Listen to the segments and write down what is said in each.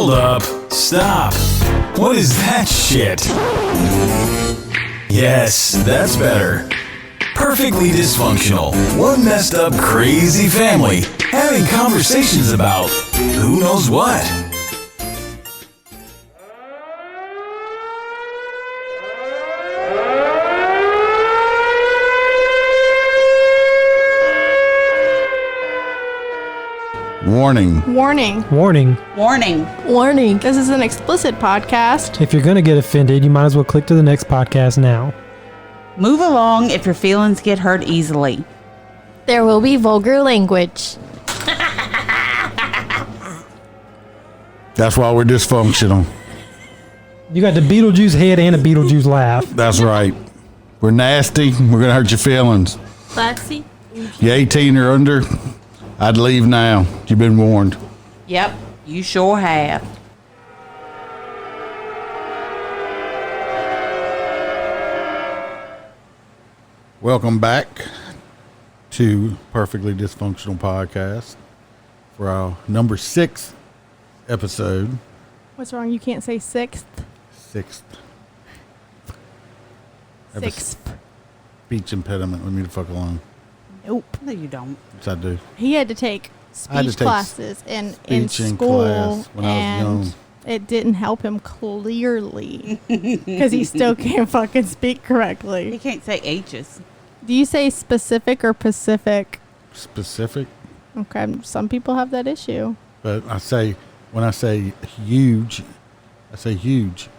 Hold up. Stop. What is that shit? Yes, that's better. Perfectly dysfunctional. One messed up, crazy family having conversations about who knows what. Warning. Warning. Warning. Warning. Warning. This is an explicit podcast. If you're going to get offended, you might as well click to the next podcast now. Move along if your feelings get hurt easily. There will be vulgar language. That's why we're dysfunctional. You got the Beetlejuice head and a Beetlejuice laugh. That's right. We're nasty. We're going to hurt your feelings. Classy. You 18 or under, I'd leave now. You've been warned. Yep, you sure have. Welcome back to Perfectly Dysfunctional Podcast for our number 6 episode. What's wrong? You can't say sixth. 6th. Sixth. Speech impediment. Leave me the fuck alone. Nope. No, you don't. Yes, I do. He had to take I had to speech take classes in speech in school, class when I was and young. it didn't help him clearly because he still can't fucking speak You correctly. can't say H's. Do you say specific or Pacific? Specific. Okay, some people have that issue. But when I say huge, I say huge.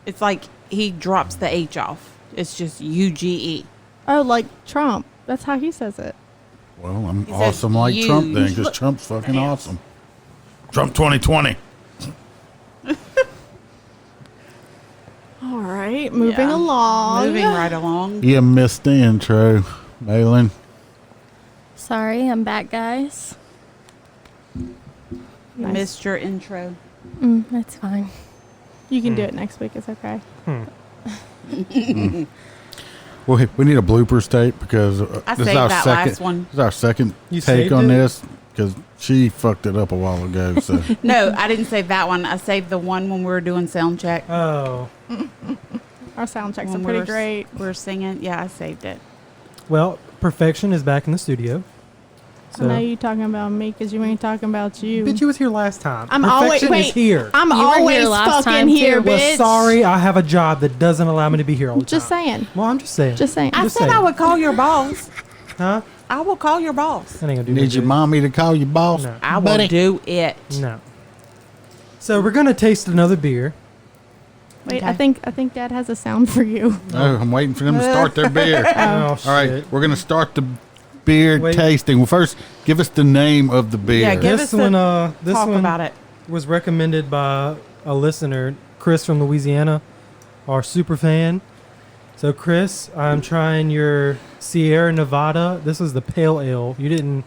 It's like he drops the H off. It's just UGE. Oh, like Trump. That's how he says it. Well, I'm He says awesome like Trump then, because huge. Trump's fucking Damn. awesome. Trump 2020. All right, moving Yeah. along. Moving right along. You missed the intro, Malin. Sorry, I'm back, guys. Nice. Missed your intro. That's fine. You can do it next week. It's okay. Well, we need a bloopers tape because I this is saved our that second. last one. This is our second You take saved on it? this because she fucked it up a while ago. So No, I didn't save that one. I saved the one when we were doing sound check. Oh. Our sound checks are When pretty we were great. We were singing. Yeah, I saved it. Well, Perfection is back in the studio. I know you talking about me because you ain't talking about you. Bitch, you was here last time. I'm Perfection always is here. I'm You were always here last fucking time, here, too. Well, bitch. sorry, I have a job that doesn't allow me to be here all the time. Just saying. Well, I'm just saying. Just saying. I Just said saying. I would call your boss. Huh? I will call your boss. That ain't gonna do you need no your good. mommy to call you boss. No. I will buddy. do it. No. So we're gonna taste another beer. Wait, Okay. I think Dad has a sound for you. No, I'm waiting for them to start their beer. Oh, All right, shit. we're gonna start the beer Wait. tasting. Well, first, give us the name of the beer. Yeah, give This us one, the talk about it. was recommended by a listener, Chris from Louisiana, our super fan. So, Chris, I'm trying your Sierra Nevada. This is the pale ale. You didn't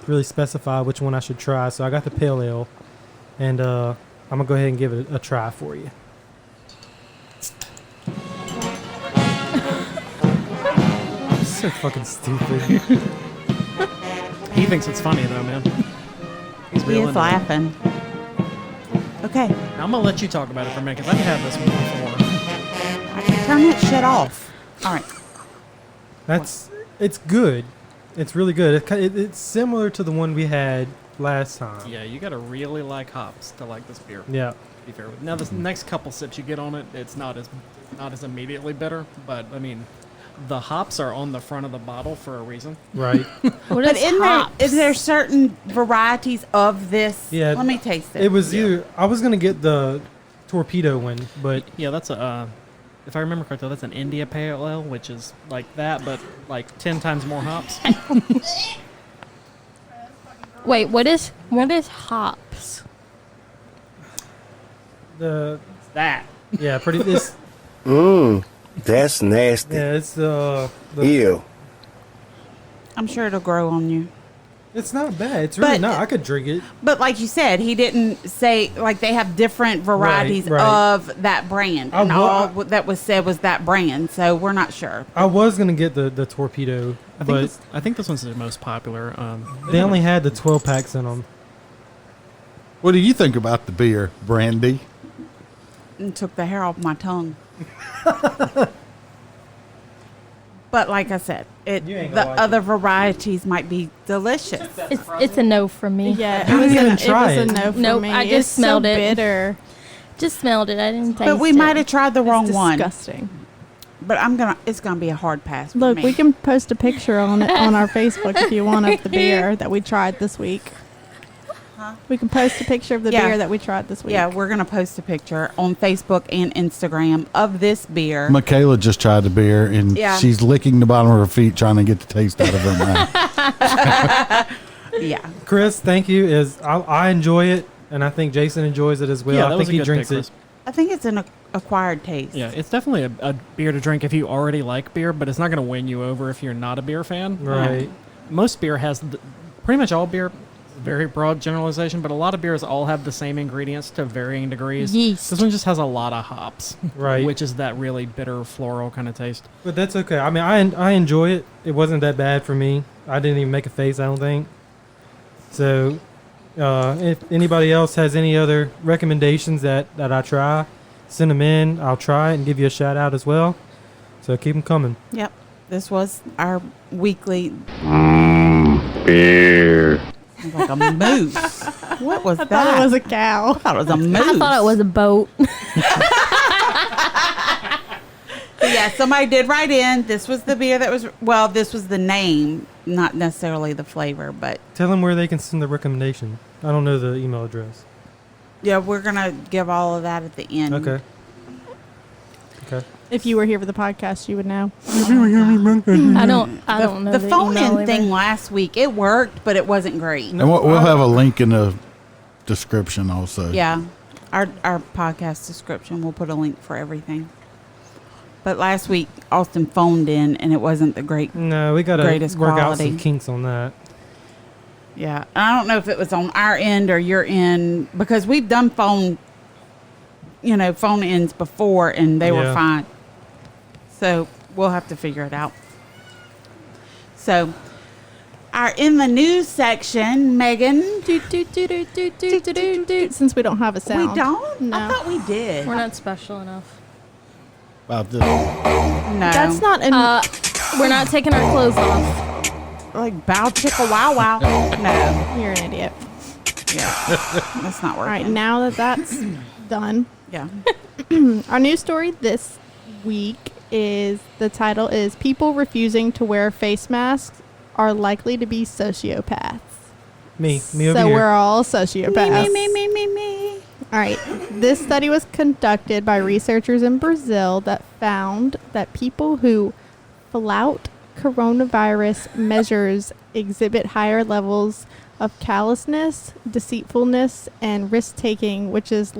really specify which one I should try, so I got the pale ale, and I'm gonna go ahead and give it a try for you. So fucking stupid. He thinks it's funny though, man. He's He real is into it. laughing. Okay, I'm gonna let you talk about it for a minute because I've had this one before. I can turn that shit off. All right. It's good. It's really good. It's similar to the one we had last time. Yeah, you gotta really like hops to like this beer. Yeah. To be fair with. Now, the next couple sips you get on it, it's not as immediately bitter, but I mean, the hops are on the front of the bottle for a reason. Right. What But is hops? is there certain varieties of this? Yeah. Let me taste it. It was either I was gonna get the torpedo one, but Yeah, that's a. If I remember correctly, that's an India Pale Ale, which is like that, but like 10 times more hops. Wait, what is hops? the That. yeah, pretty. It's, That's nasty. yeah, it's the Ew. I'm sure it'll grow on you. it's not bad. It's really But- not. I could drink it. But like you said, he didn't say like they have different varieties right. of that brand, I and wa- all that was said was that brand. So we're not sure. I was gonna get the torpedo, but I think this one's the most popular. they only had the 12 packs in them. What do you think about the beer, Brandy? And took the hair off my tongue. But like I said, the other varieties might be delicious. It's a no for me. Yeah, You didn't even try it was it. a no for Nope, me. I just It's smelled so it. bitter. Just smelled it. I didn't taste it. But we might have tried the wrong It's one. disgusting. But it's gonna be a hard pass for Look, me. we can post a picture on it on our Facebook if you want of the beer that we tried this week. Huh? We can post a picture of the Yeah. beer that we tried this week. Yeah, we're gonna post a picture on Facebook and Instagram of this beer. Michaela just tried the beer, and Yeah. she's licking the bottom of her feet trying to get the taste out of her mouth. Yeah. Chris, thank you. I enjoy it, and I think Jason enjoys it as well. Yeah, I that think was a he good drinks pick, it. Chris. I think it's an acquired taste. Yeah, it's definitely a beer to drink if you already like beer, but it's not going to win you over if you're not a beer fan. Right. Most beer has, pretty much all beer, very broad generalization, but a lot of beers all have the same ingredients to varying degrees. Yeast. This one just has a lot of hops, Right. which is that really bitter floral kind of taste. But that's okay. I mean, I enjoy it. It wasn't that bad for me. I didn't even make a face, I don't think. So, if anybody else has any other recommendations that I try, send them in. I'll try it and give you a shout out as well. So keep them coming. Yep. This was our weekly. Beer. Sounds like a moose. What was I that? thought it was a cow. I thought it was a moose. I thought it was a boat. But yeah, somebody did write in. This was the beer that was. Well, this was the name, not necessarily the flavor, but Tell them where they can send the recommendation. I don't know the email address. yeah, we're gonna give all of that at the end. Okay. Okay. If you were here for the podcast, you would know. I don't know The phone email in thing either. last week, it worked, but it wasn't great. And we'll have a link in the description also. Yeah, our podcast description, we'll put a link for everything. But last week, Austin phoned in, and it wasn't the great. No, we got to Greatest work out quality. some kinks on that. Yeah, and I don't know if it was on our end or your end, because we've done phone ins before, and they were Yeah. fine. So we'll have to figure it out. So, our in the news section, Megan. Since we don't have a sound. We don't? No. I thought we did. We're not special enough. About this. No. That's not an. We're not taking our clothes off. like bow chicka wow wow. No. You're an idiot. Yeah. That's not All right, working. now that that's done, Yeah. our news story this week is the title is "People refusing to wear face masks are likely to be sociopaths." Me over So here. we're all sociopaths. Me. All right. This study was conducted by researchers in Brazil that found that people who flout coronavirus measures exhibit higher levels of callousness, deceitfulness, and risk-taking, which is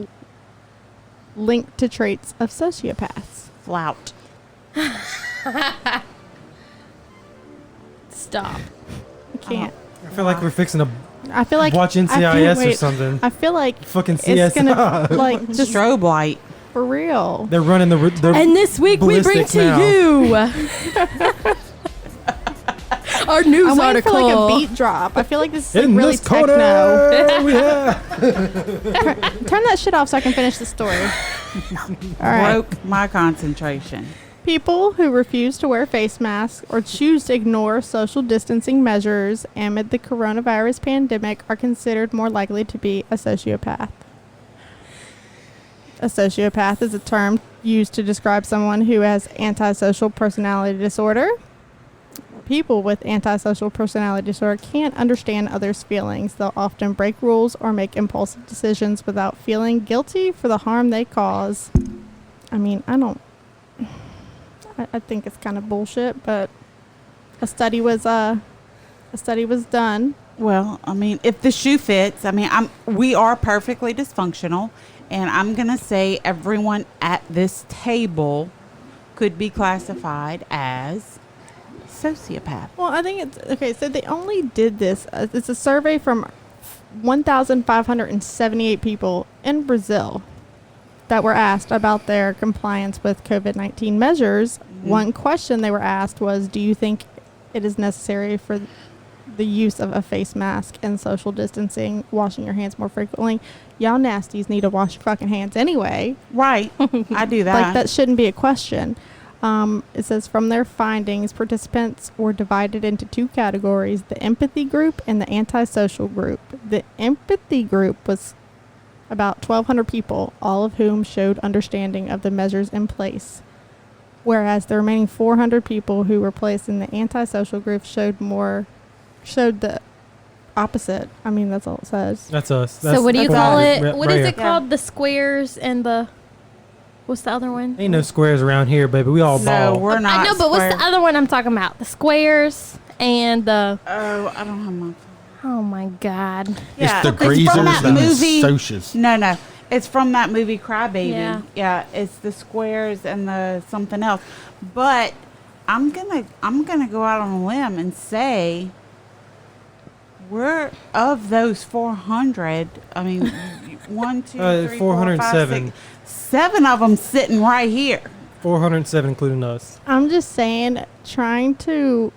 linked to traits of sociopaths. Flout. Stop. I can't. I feel like we're fixing to I feel like watch I feel- NCIS or wait, something. I feel like Fucking it's CSI. gonna like just Strobe light. for real. They're running the. And this week we bring ballistics to now. you our news I'm waiting article. for like a beat drop. I feel like this is like In really this techno. corner, we have. Turn that shit off so I can finish the story. All right. Broke my concentration. People who refuse to wear face masks or choose to ignore social distancing measures amid the coronavirus pandemic are considered more likely to be a sociopath. A sociopath is a term used to describe someone who has antisocial personality disorder. People with antisocial personality disorder can't understand others' feelings. They'll often break rules or make impulsive decisions without feeling guilty for the harm they cause. I mean, I think it's kind of bullshit, but a study was done. Well, I mean, if the shoe fits, I mean, we are perfectly dysfunctional, and I'm going to say everyone at this table could be classified as sociopath. Well, I think it's okay. So they only did this. It's a survey from 1,578 people in Brazil that were asked about their compliance with COVID-19 measures. One question they were asked was, "Do you think it is necessary for the use of a face mask and social distancing, washing your hands more frequently. Y'all nasties need to wash your fucking hands anyway. Right. I do that. Like, that shouldn't be a question. It says from their findings, participants were divided into two categories, the empathy group and the antisocial group. The empathy group was about 1,200 people, all of whom showed understanding of the measures in place. Whereas the remaining 400 people who were placed in the antisocial group showed the opposite. I mean, that's all it says. That's us. So what do you that's call right- it? What right is here. it called? The squares and the... What's the other one? Ain't no squares around here, baby. We all No, ball. we're not. I know, but what's the square. other one I'm talking about? The squares and the... Oh, I don't have my phone. Oh, my God. It's the from greasers that and the movie. socias. No. It's from that movie Crybaby. Yeah. It's the squares and the something else. But I'm gonna go out on a limb and say we're of those 400. I mean, 1, 2, 3, 4, 5, 407. 6, 7 of them sitting right here. 407, including us. I'm just saying, trying to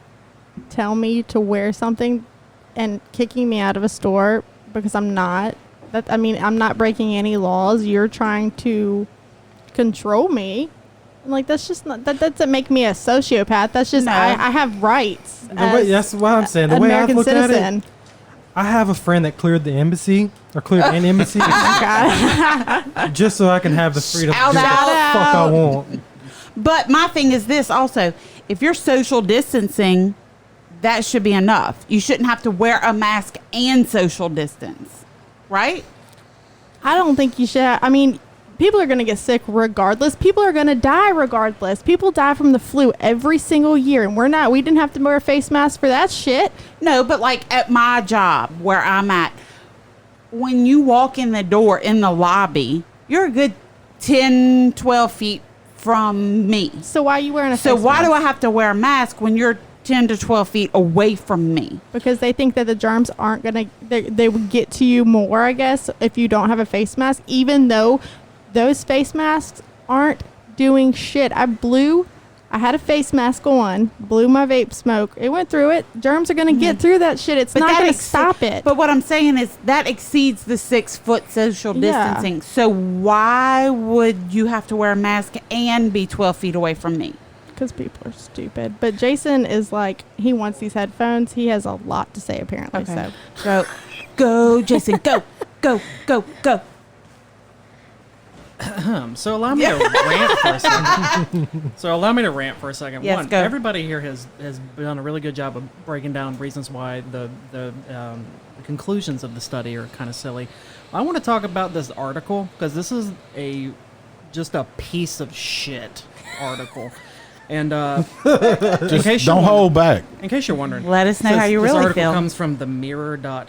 tell me to wear something and kicking me out of a store because I'm not. I'm not breaking any laws. You're trying to control me. Like, that's just not, that doesn't make me a sociopath. That's just, No. I have rights. That's what I'm saying. The an way I American look at citizen. it, I have a friend that cleared the embassy, or cleared an embassy, just so I can have the freedom to do what the Shout fuck I out. want. But my thing is this also. If you're social distancing, that should be enough. You shouldn't have to wear a mask and social distance. Right? I don't think you should. I mean, people are going to get sick regardless. People are going to die regardless. People die from the flu every single year, and we didn't have to wear a face mask for that shit. No, but like at my job where I'm at, when you walk in the door in the lobby, you're a good 10, 12 feet from me. So why are you wearing a So face why mask? do I have to wear a mask when you're 10 to 12 feet away from me? Because they think that the germs aren't going to, they would get to you more, I guess, if you don't have a face mask, even though those face masks aren't doing shit. I had a face mask on, blew my vape smoke. It went through it. Germs are going to get through that shit. It's not going to stop it. But what I'm saying is that exceeds the 6-foot social Yeah. distancing. So why would you have to wear a mask and be 12 feet away from me? Because people are stupid. But Jason is like, he wants these headphones. He has a lot to say, apparently. Okay. So Go, Jason, go, go, go, go. So allow me to rant for a second. Yes, One, go. everybody here has done a really good job of breaking down reasons why the conclusions of the study are kind of silly. I want to talk about this article because this is just a piece of shit article. And Just don't hold back. in case you're wondering, Let us know how you this really article feel. comes from the mirror.co.uk.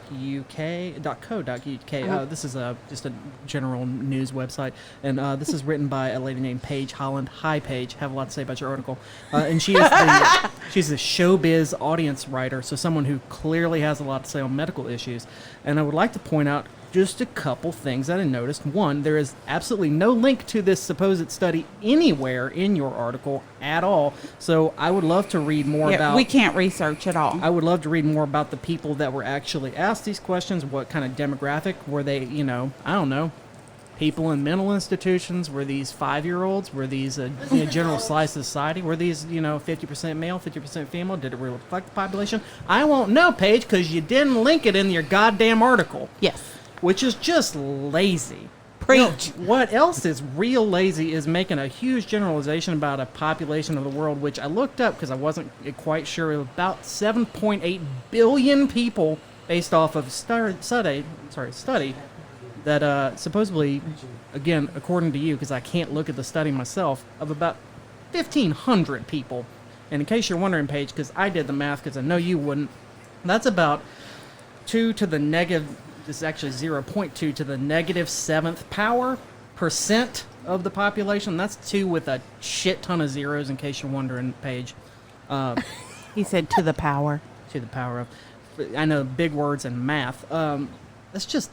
This is just a general news website, and this is written by a lady named Paige Holland. Hi, Paige. Have a lot to say about your article. And she's the showbiz audience writer, so someone who clearly has a lot to say on medical issues. And I would like to point out just a couple things that I noticed. One, there is absolutely no link to this supposed study anywhere in your article at all. So I would love to read more about... We can't research at all. I would love to read more about the people that were actually asked these questions. What kind of demographic were they, I don't know, people in mental institutions? Were these 5-year-olds? Were these a general slice of society? Were these, 50% male, 50% female? Did it reflect the population? I won't know, Paige, because you didn't link it in your goddamn article. Yes. Which is just lazy. Preach. What else is real lazy is making a huge generalization about a population of the world, which I looked up because I wasn't quite sure. About 7.8 billion people, based off of study that supposedly, again, according to you, because I can't look at the study myself, of about 1,500 people. And in case you're wondering, Paige, because I did the math, because I know you wouldn't, that's about 2 to the negative. This is actually 0.2 to the negative 7th power percent of the population. That's 2 with a shit ton of zeros, in case you're wondering, Paige. He said to the power. To the power of. I know big words and math. That's just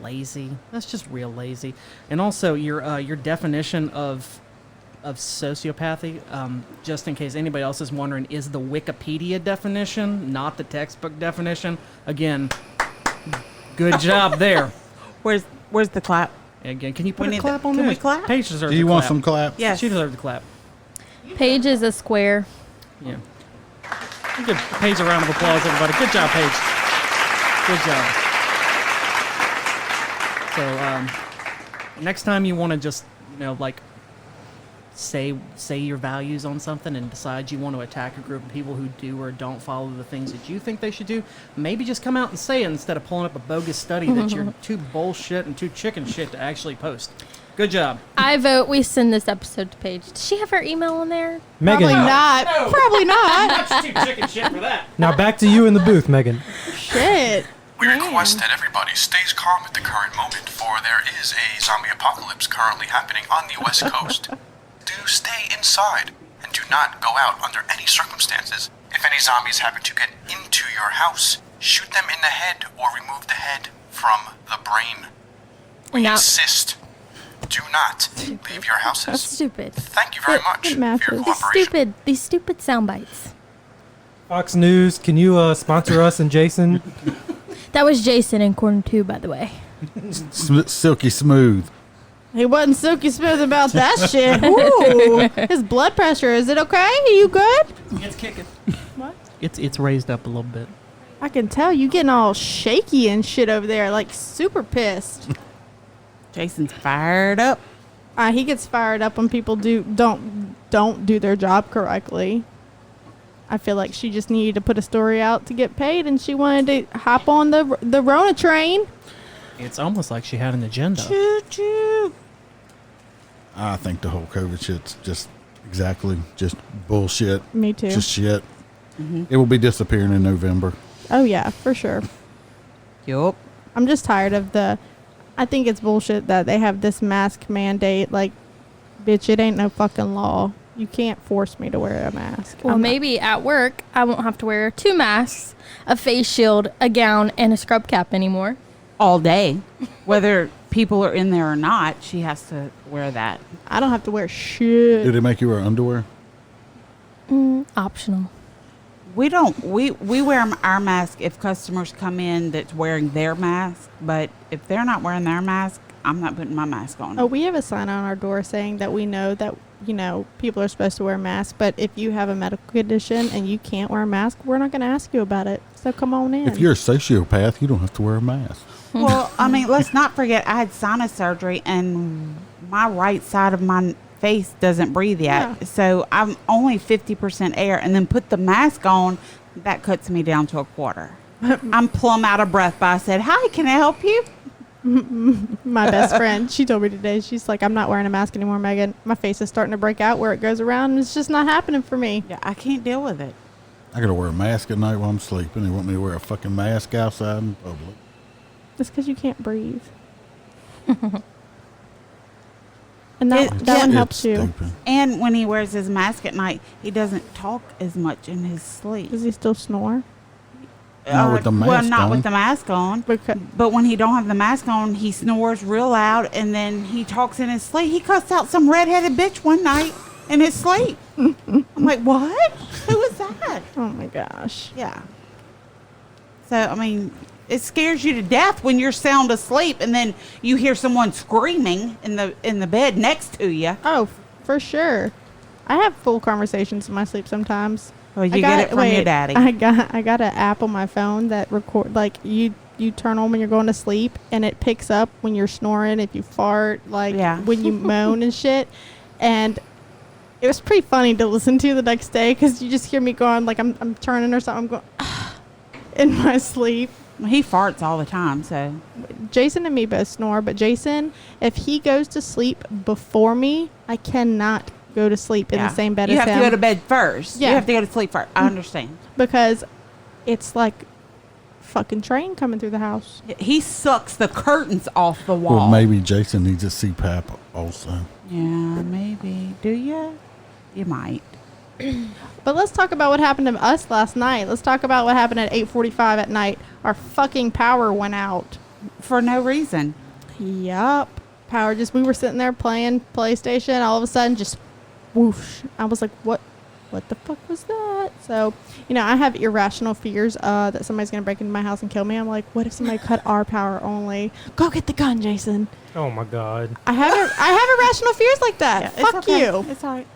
lazy. That's just real lazy. And also your definition of of sociopathy, just in case anybody else is wondering, is the Wikipedia definition, not the textbook definition. Again, good job there. Where's the clap? Again, can you put We a need clap the- on can there? we clap? Paige deserves Do you a want clap. some claps? Yes. She deserves a clap. Paige is a square. Yeah. Give Paige a round of applause, everybody. Good job, Paige. Good job. So, next time you want to just, like, say your values on something and decide you want to attack a group of people who do or don't follow the things that you think they should do, maybe just come out and say it instead of pulling up a bogus study that you're too bullshit and too chicken shit to actually post. Good job. I vote we send this episode to Paige. Does she have her email in there? Megan, Probably not. No. Probably not. Much too chicken shit for that. now back to you in the booth, Megan. Shit. We request that everybody stays calm at the current moment, for there is a zombie apocalypse currently happening on the West Coast. Do stay inside and do not go out under any circumstances. If any zombies happen to get into your house, shoot them in the head or remove the head from the brain. We Now- insist. Do not leave your That's houses. stupid. Thank you very It much for matches. your These cooperation. stupid sound bites. Fox News, can you sponsor us and Jason? That was Jason in corner 2, by the way. Silky smooth. He wasn't silky smooth about that shit. Ooh. His blood pressure, is it okay? Are you good? It's kicking. What? It's raised up a little bit. I can tell you getting all shaky and shit over there, like super pissed. Jason's fired up. He gets fired up when people don't do their job correctly. I feel like she just needed to put a story out to get paid, and she wanted to hop on the Rona train. It's almost like she had an agenda. Choo choo. I think the whole COVID shit's just bullshit. Me too. Just shit. It will be disappearing in November. Oh yeah, for sure. Yup. I'm just tired of I think it's bullshit that they have this mask mandate. Like, bitch, it ain't no fucking law. You can't force me to wear a mask. Well, I'm not- maybe at work I won't have to wear 2 masks, a face shield, a gown, and a scrub cap anymore. All day. Whether people are in there or not, she has to wear that. I don't have to wear shit. Do they make you wear underwear? Optional. We don't. We wear our mask if customers come in that's wearing their mask. But if they're not wearing their mask, I'm not putting my mask on. Oh, we have a sign on our door saying that we know that, people are supposed to wear masks, but if you have a medical condition and you can't wear a mask, we're not going to ask you about it. So come on in. If you're a sociopath, you don't have to wear a mask. Well, I mean, let's not forget I had sinus surgery and my right side of my face doesn't breathe yet. Yeah. So I'm only 50% air, and then put the mask on, that cuts me down to a quarter. I'm plumb out of breath, but I said, "Hi, can I help you?" My best friend, she told me today, she's like, I'm not wearing a mask anymore, Megan. My face is starting to break out where it goes around, and it's just not happening for me. Yeah, I can't deal with it. I gotta wear a mask at night while I'm sleeping. They want me to wear a fucking mask outside in public. It's because you can't breathe. And that one It's helps you. stupid. And when he wears his mask at night, he doesn't talk as much in his sleep. Does he still snore? Not with the well, mask not on. with the mask on. Because But when he don't have the mask on, he snores real loud, and then he talks in his sleep. He cussed out some redheaded bitch one night in his sleep. I'm like, what? Who was that? oh my gosh. Yeah. So I mean, it scares you to death when you're sound asleep, and then you hear someone screaming in the bed next to you. Oh, for sure. I have full conversations in my sleep sometimes. Well, you get it from your daddy. I got an app on my phone that record, like, you turn on when you're going to sleep, and it picks up when you're snoring, if you fart, like when you moan and shit. And it was pretty funny to listen to the next day because you just hear me going, like, I'm turning or something, I'm going in my sleep. He farts all the time, so Jason and me both snore, but Jason, if he goes to sleep before me, I cannot go to sleep in the same bed you as have him. to go to bed first. Yeah. You have to go to sleep first. I understand. Because it's like fucking train coming through the house. He sucks the curtains off the wall. Well, maybe Jason needs a CPAP also. Yeah, maybe. Do you? You might. But let's talk about what happened to us last night. Let's talk about what happened at 8:45 at night. Our fucking power went out. For no reason. Yup. We were sitting there playing PlayStation. All of a sudden, just whoosh. I was like, what the fuck was that? So, I have irrational fears that somebody's going to break into my house and kill me. I'm like, what if somebody cut our power only? Go get the gun, Jason. Oh my God. I have irrational fears like that. Yeah, Fuck it's okay. you. It's all right.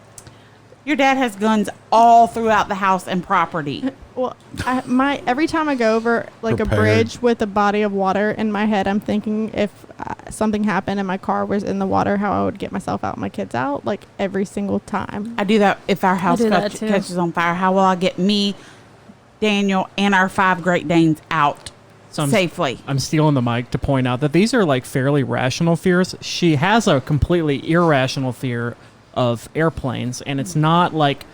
Your dad has guns all throughout the house and property. Well, every time I go over like a Prepared. bridge with a body of water in my head, I'm thinking if something happened and my car was in the water, how I would get myself out, and my kids out, like every single time. I do that if our house do that too. catches on fire. How will I get me, Daniel, and our 5 Great Danes out safely? I'm stealing the mic to point out that these are like fairly rational fears. She has a completely irrational fear of airplanes, and it's not like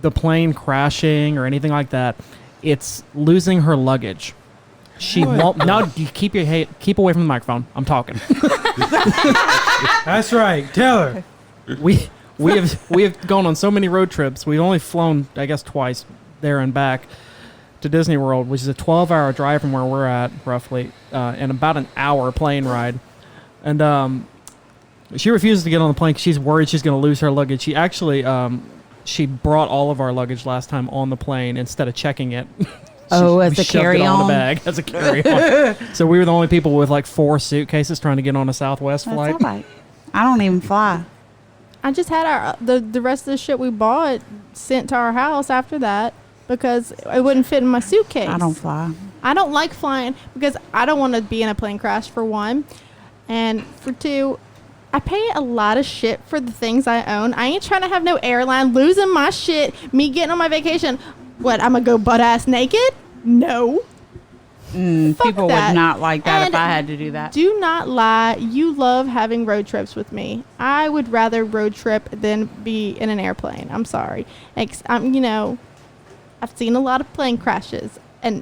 the plane crashing or anything like that. It's losing her luggage. She won't. No, you keep away from the microphone. I'm talking. That's right. Tell her. We have gone on so many road trips. We've only flown, I guess, twice there and back to Disney World, which is a 12-hour drive from where we're at, roughly, and about an hour plane ride. And she refuses to get on the plane because she's worried she's going to lose her luggage. She actually she brought all of our luggage last time on the plane instead of checking it. As a carry-on? Bag as a carry-on. So we were the only people with like 4 suitcases trying to get on a Southwest flight. That's all right. I don't even fly. I just had the rest of the shit we bought sent to our house after that because it wouldn't fit in my suitcase. I don't fly. I don't like flying because I don't want to be in a plane crash, for one. And for two, I pay a lot of shit for the things I own. I ain't trying to have no airline losing my shit, me getting on my vacation. What, I'm going to go butt-ass naked? No. People that. would not like that And if I had to do that. Do not lie. You love having road trips with me. I would rather road trip than be in an airplane. I'm sorry. I've seen a lot of plane crashes, and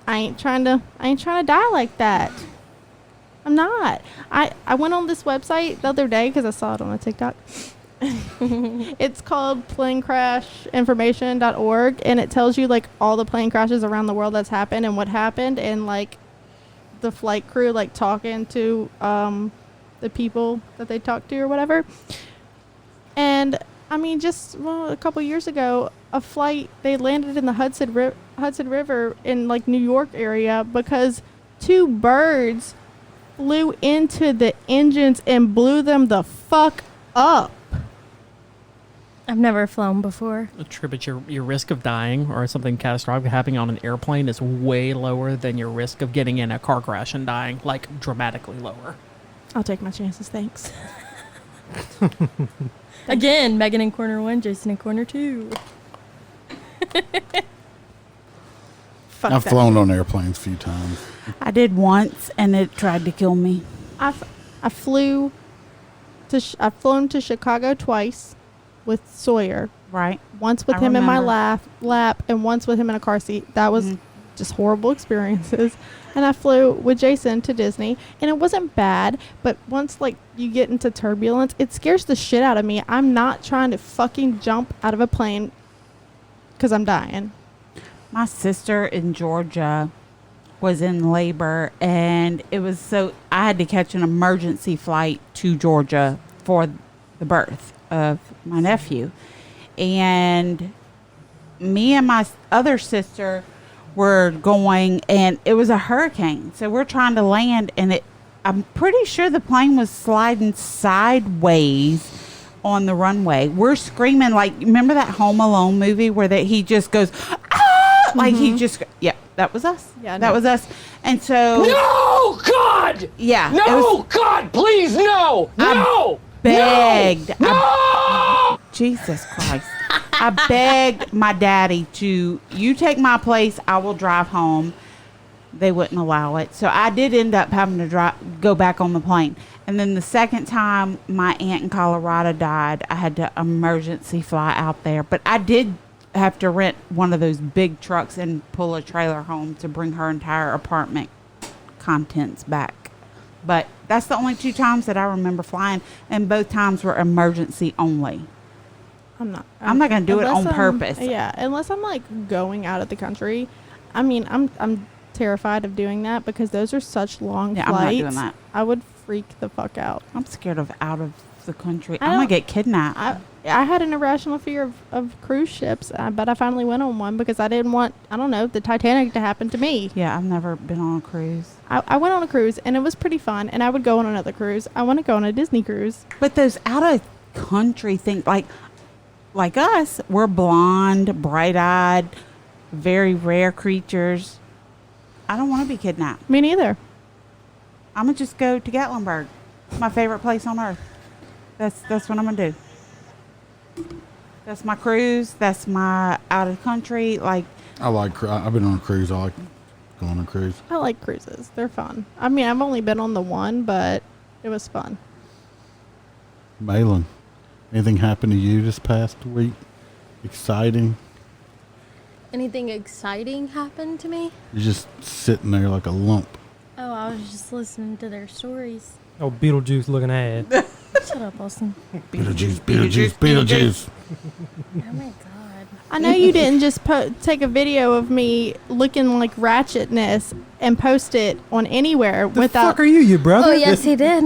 I ain't trying to die like that. I'm not. I went on this website the other day because I saw it on a TikTok. It's called planecrashinformation.org, and it tells you like all the plane crashes around the world that's happened and what happened, and like the flight crew like talking to the people that they talked to or whatever. And I mean, just a couple years ago, a flight, they landed in the Hudson River in like New York area because 2 birds flew into the engines and blew them the fuck up. I've never flown before. True, but your risk of dying or something catastrophic happening on an airplane is way lower than your risk of getting in a car crash and dying, like dramatically lower. I'll take my chances, thanks. Again, Megan in corner 1, Jason in corner 2. Fuck I've that. flown on airplanes a few times. I did once, and it tried to kill me. I've flown to Chicago twice with Sawyer. Right. Once with I him in my remember. lap, and once with him in a car seat. That was just horrible experiences. And I flew with Jason to Disney, and it wasn't bad, but once like you get into turbulence, it scares the shit out of me. I'm not trying to fucking jump out of a plane because I'm dying. My sister in Georgia was in labor, and I had to catch an emergency flight to Georgia for the birth of my nephew. And me and my other sister were going, and it was a hurricane. So we're trying to land, and I'm pretty sure the plane was sliding sideways on the runway. We're screaming like, remember that Home Alone movie where he just goes, ah! Like he just, that was us. Yeah, that no. was us. And so, No, God! yeah, No, God, please, no! No! begged. No! Jesus Christ. I begged my daddy you take my place, I will drive home. They wouldn't allow it. So I did end up having to go back on the plane. And then the second time my aunt in Colorado died, I had to emergency fly out there. But I did have to rent one of those big trucks and pull a trailer home to bring her entire apartment contents back. But that's the only 2 times that I remember flying, and both times were emergency only. I'm not going to do it unless on purpose. Yeah, unless I'm like going out of the country. I mean, I'm terrified of doing that because those are such long flights. I'm not doing that. I would freak the fuck out. I'm scared of out of the country. I I'm gonna don't- get kidnapped. I had an irrational fear of cruise ships, but I finally went on one because I didn't want, I don't know, the Titanic to happen to me. Yeah, I've never been on a cruise. I went on a cruise and it was pretty fun, and I would go on another cruise. I want to go on a Disney cruise. But those out of country things, like us, we're blonde, bright eyed, very rare creatures. I don't want to be kidnapped. Me neither. I'm gonna just go to Gatlinburg, my favorite place on earth. That's what I'm gonna do. That's my cruise. That's my out of country. Like, I've been on a cruise. I like going on a cruise. I like cruises. They're fun. I mean, I've only been on the one, but it was fun. Malin, anything happened to you this past week? Exciting? Anything exciting happened to me? You're just sitting there like a lump. Oh, I was just listening to their stories. Oh, Beetlejuice looking ad. Shut up, Austin. Beetlejuice. Oh my god. I know you didn't just take a video of me looking like ratchetness and post it on anywhere The without. fuck are you brother? Oh yes, he did.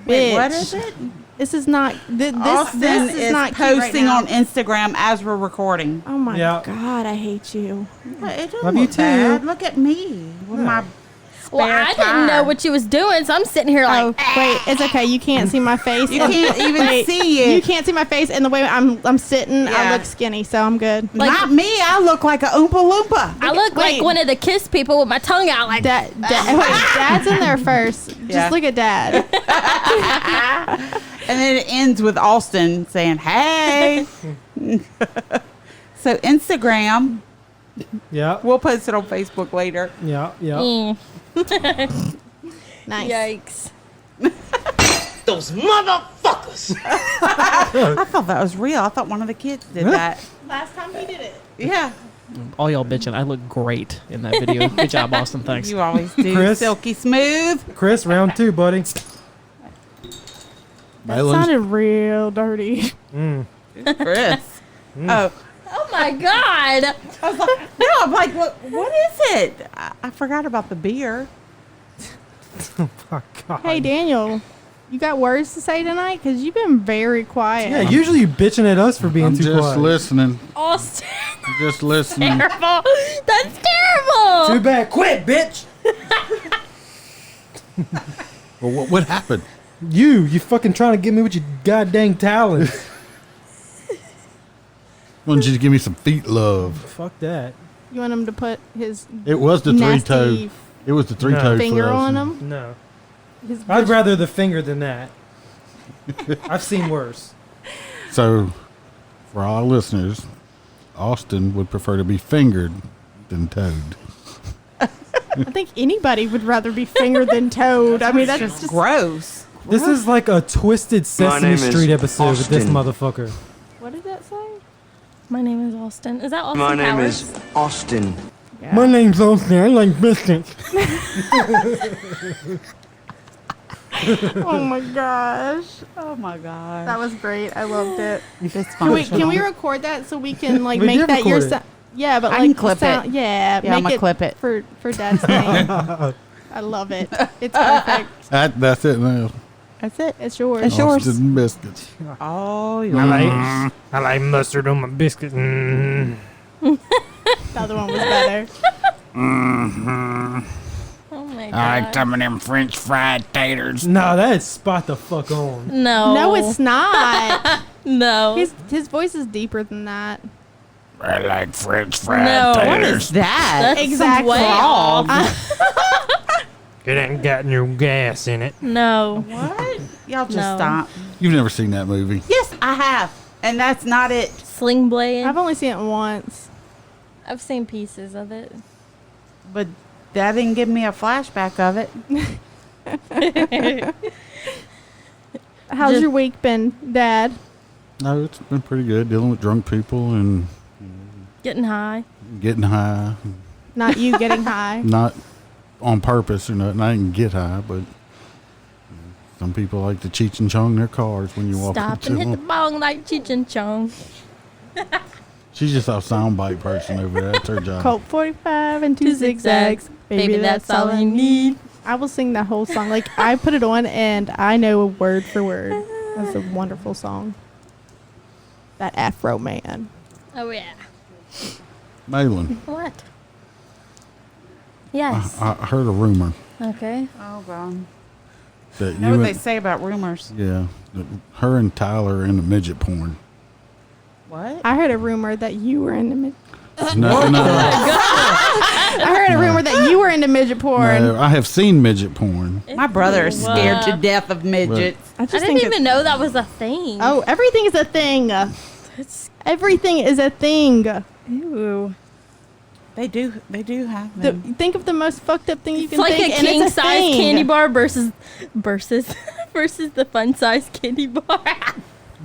wait, what Bitch. is it? This is not. Austin This is not cute right posting now. on Instagram as we're recording. Oh my Yeah. god, I hate you. But it doesn't Love you look too. bad. Look at me with Yeah. my Well, spare I didn't know time. what you was doing, so I'm sitting here like, Oh wait, it's okay. You can't see my face. You can't even see it. You can't see my face, and the way I'm sitting, I Yeah. look skinny, so I'm good. Like- Not me. I look like a Oompa Loompa. I look like wait. one of the KISS people with my tongue out like Wait, Dad's in there first. Yeah. Just look at Dad. And then it ends with Austin saying, "Hey." So Instagram, Yeah. we'll post it on Facebook later. Yeah. Yeah. Mm. Nice. Yikes. Those motherfuckers! I thought that was real. I thought one of the kids did that. Last time he did it. Yeah, All y'all bitching. I look great in that video. Good job, Austin. Thanks. you always do. Chris? Silky smooth. Chris, round 2, buddy. That Malin's sounded real dirty. Mm. Chris. Oh, Oh my god. I was like, no, I'm like, what is it? I forgot about the beer. Oh god. Hey Daniel, you got words to say tonight? Because you've been very quiet. Yeah, usually you bitching at us for being I'm too just quiet. listening. Austin. I'm just listening. Terrible. That's terrible. Too bad. Quit, bitch. Well, what happened? You fucking trying to get me with your goddamn talent. Why don't you give me some feet love? Fuck that. You want him to put his It was the nasty three-toed. It was the three-toed finger flails. on him? No. His I'd rather the finger than that. I've seen worse. So, for our listeners, Austin would prefer to be fingered than toed. I think anybody would rather be fingered than toed. I mean, that's just Gross. This is like a Twisted Sesame name is Street episode with this Austin. motherfucker. What did that say? My name is Austin. Is that Austin My name Powers? is Austin. Yeah. My name's Austin. I like biscuits. Oh my gosh, Oh my god. that was great. I loved it. Dysfunctional. Can we record that so we can like We make did that your record it. yeah, but I like can clip sound, it. Yeah, Yeah, make I'ma clip it. for Dad's name. I love it. It's perfect. That's it now. That's it. It's yours. It's yours. Austin biscuits. Oh, I yours. like mustard on my biscuit. Mm. The other one was better. Oh my god. some of them French fried taters. No, that is spot the fuck on. No. No, it's not. No. His voice is deeper than that. I like French fried No. What is that? That's Exactly. way off. It ain't got no gas in it. No. What? Y'all just No. stop. You've never seen that movie. Yes, I have. And that's not it. Sling blade. I've only seen it once. I've seen pieces of it. But that didn't give me a flashback of it. How's Just- your week been, Dad? No, it's been pretty good dealing with drunk people and Getting high. getting high. Not you getting high. Not on purpose or nothing. I didn't get high, but some people like to Cheech and Chong their cars when you walk Stop up to and hit the them. bong like Cheech and Chong. She's just a soundbite person over there. That's her job. Colt 45 and 2 Two zigzags. Baby, that's all I need. I will sing that whole song. Like, I put it on and I know word for word. That's a wonderful song. That Afro Man. Oh yeah. Malin, What? Yes. I heard a rumor Okay. Oh, God. that Know you what they and, say about rumors. yeah, that her and Tyler are into midget porn. What? I heard a rumor that you were into No, no, I heard a rumor that you were into midget porn. no. I have seen midget porn. My brother is scared to death of midgets. I didn't even know that was a thing. Oh, everything is a thing. Everything is a thing. Ew. They do have them. Think of the most fucked up thing you It's can like think, a and king it's a size thing. candy bar versus the fun size candy bar.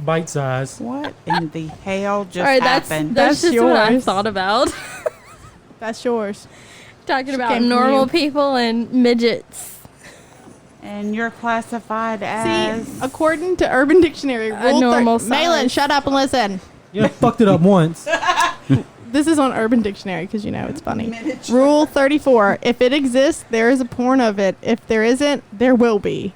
Bite size. What in the hell just All right, happened? that's That's just what I yours. thought about. That's yours. Talking She about came from normal you. people and midgets. And you're classified as... See, according to Urban Dictionary, A rule normal Malin, size. shut up and listen. You fucked it up once. This is on Urban Dictionary because you know it's funny. Rule 34: if it exists, there is a porn of it. If there isn't, there will be.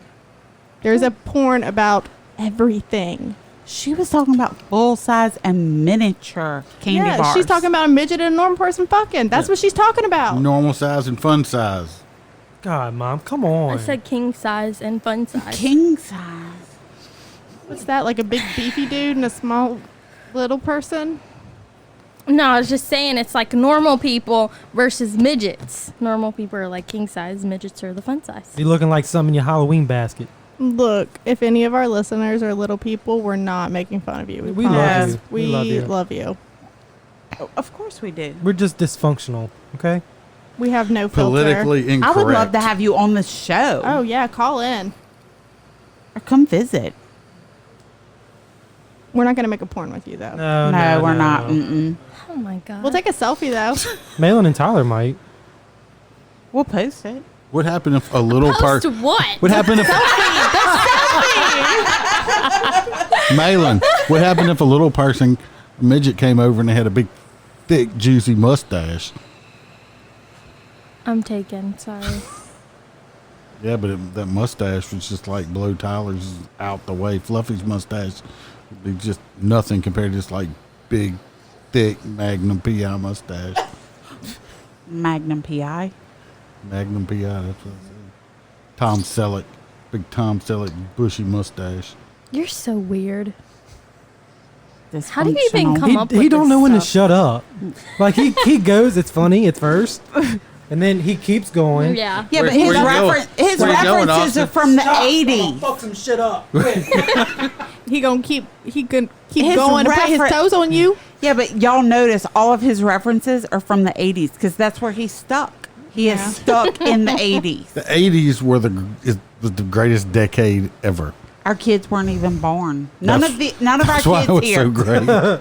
There's a porn about everything. She was talking about full size and miniature candy Yeah, bars. she's talking about a midget and a normal person fucking. That's what she's talking about. Normal size and fun size. God, Mom, come on. I said king size and fun size. king size. What's that? Like a big beefy dude and a small little person? No, I was just saying it's like normal people versus midgets. Normal people are like king size, midgets are the fun size. You're looking like something in your Halloween basket. Look, if any of our listeners are little people, we're not making fun of you. We love promise. you. We We love you. love you. Oh, of course we do. We're just dysfunctional, okay? We have no filter. Politically incorrect. I would love to have you on the show. Oh yeah, call in. Or come visit. We're not gonna make a porn with you though. No, we're not. Mm-mm. Oh my god. We'll take a selfie though. Malin and Tyler might. We'll post it. What happened if a little Post part? what? What happened if Malin? What happened if a little person, a midget, came over and they had a big, thick, juicy mustache? I'm taken. Sorry. Yeah, but that mustache was just like below Tyler's out the way. Fluffy's mustache would be just nothing compared to this like big, thick Magnum PI mustache. Magnum PI. Magnum PI, that's what I said. Tom Selleck, big Tom Selleck, bushy mustache. You're so weird. Dysfunctional. How do you even come up with He don't this know when to stuff? shut up. Like he goes, it's funny at first, and then he keeps going. Yeah. Yeah, but Where- his, where you his Where you going, references Austin? are from the 80s. Fuck some shit up. He gonna keep His going to put his refer- toes on you. Yeah, but y'all notice all of his references are from the 80s because that's where he's stuck. He Yeah. is stuck in the 80s. The 80s were was the greatest decade ever. Our kids weren't even born. None of our That's why it kids was here. so great.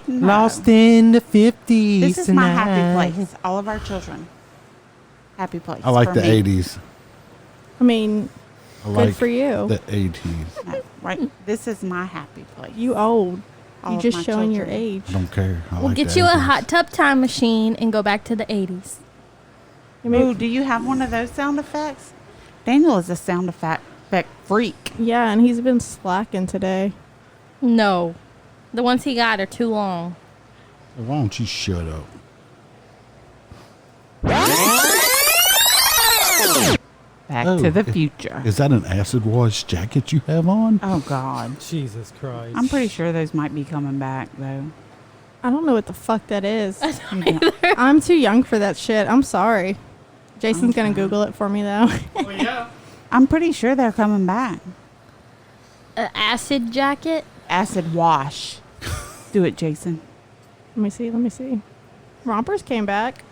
Lost in the 50s. This is my happy tonight. place. All of our children. Happy place. I like for the me. 80s. I mean, I good like for you. the 80s. No, right. This is my happy place. You old. All You of just my showing your children. age. I don't care. I We'll like get the you a 80s. hot tub time machine and go back to the 80s. Ooh, do you have one of those sound effects? Daniel is a sound effect freak. Yeah, and he's been slacking today. No. The ones he got are too long. Why don't you shut up? Back Oh, to the future. Is that an acid wash jacket you have on? Oh, God. Jesus Christ. I'm pretty sure those might be coming back, though. I don't know what the fuck that is. Yeah. I'm too young for that shit. I'm sorry. Jason's gonna Okay. Google it for me though. I'm pretty sure they're coming back. An acid jacket? Acid wash. Do it, Jason. Let me see. Rompers came back.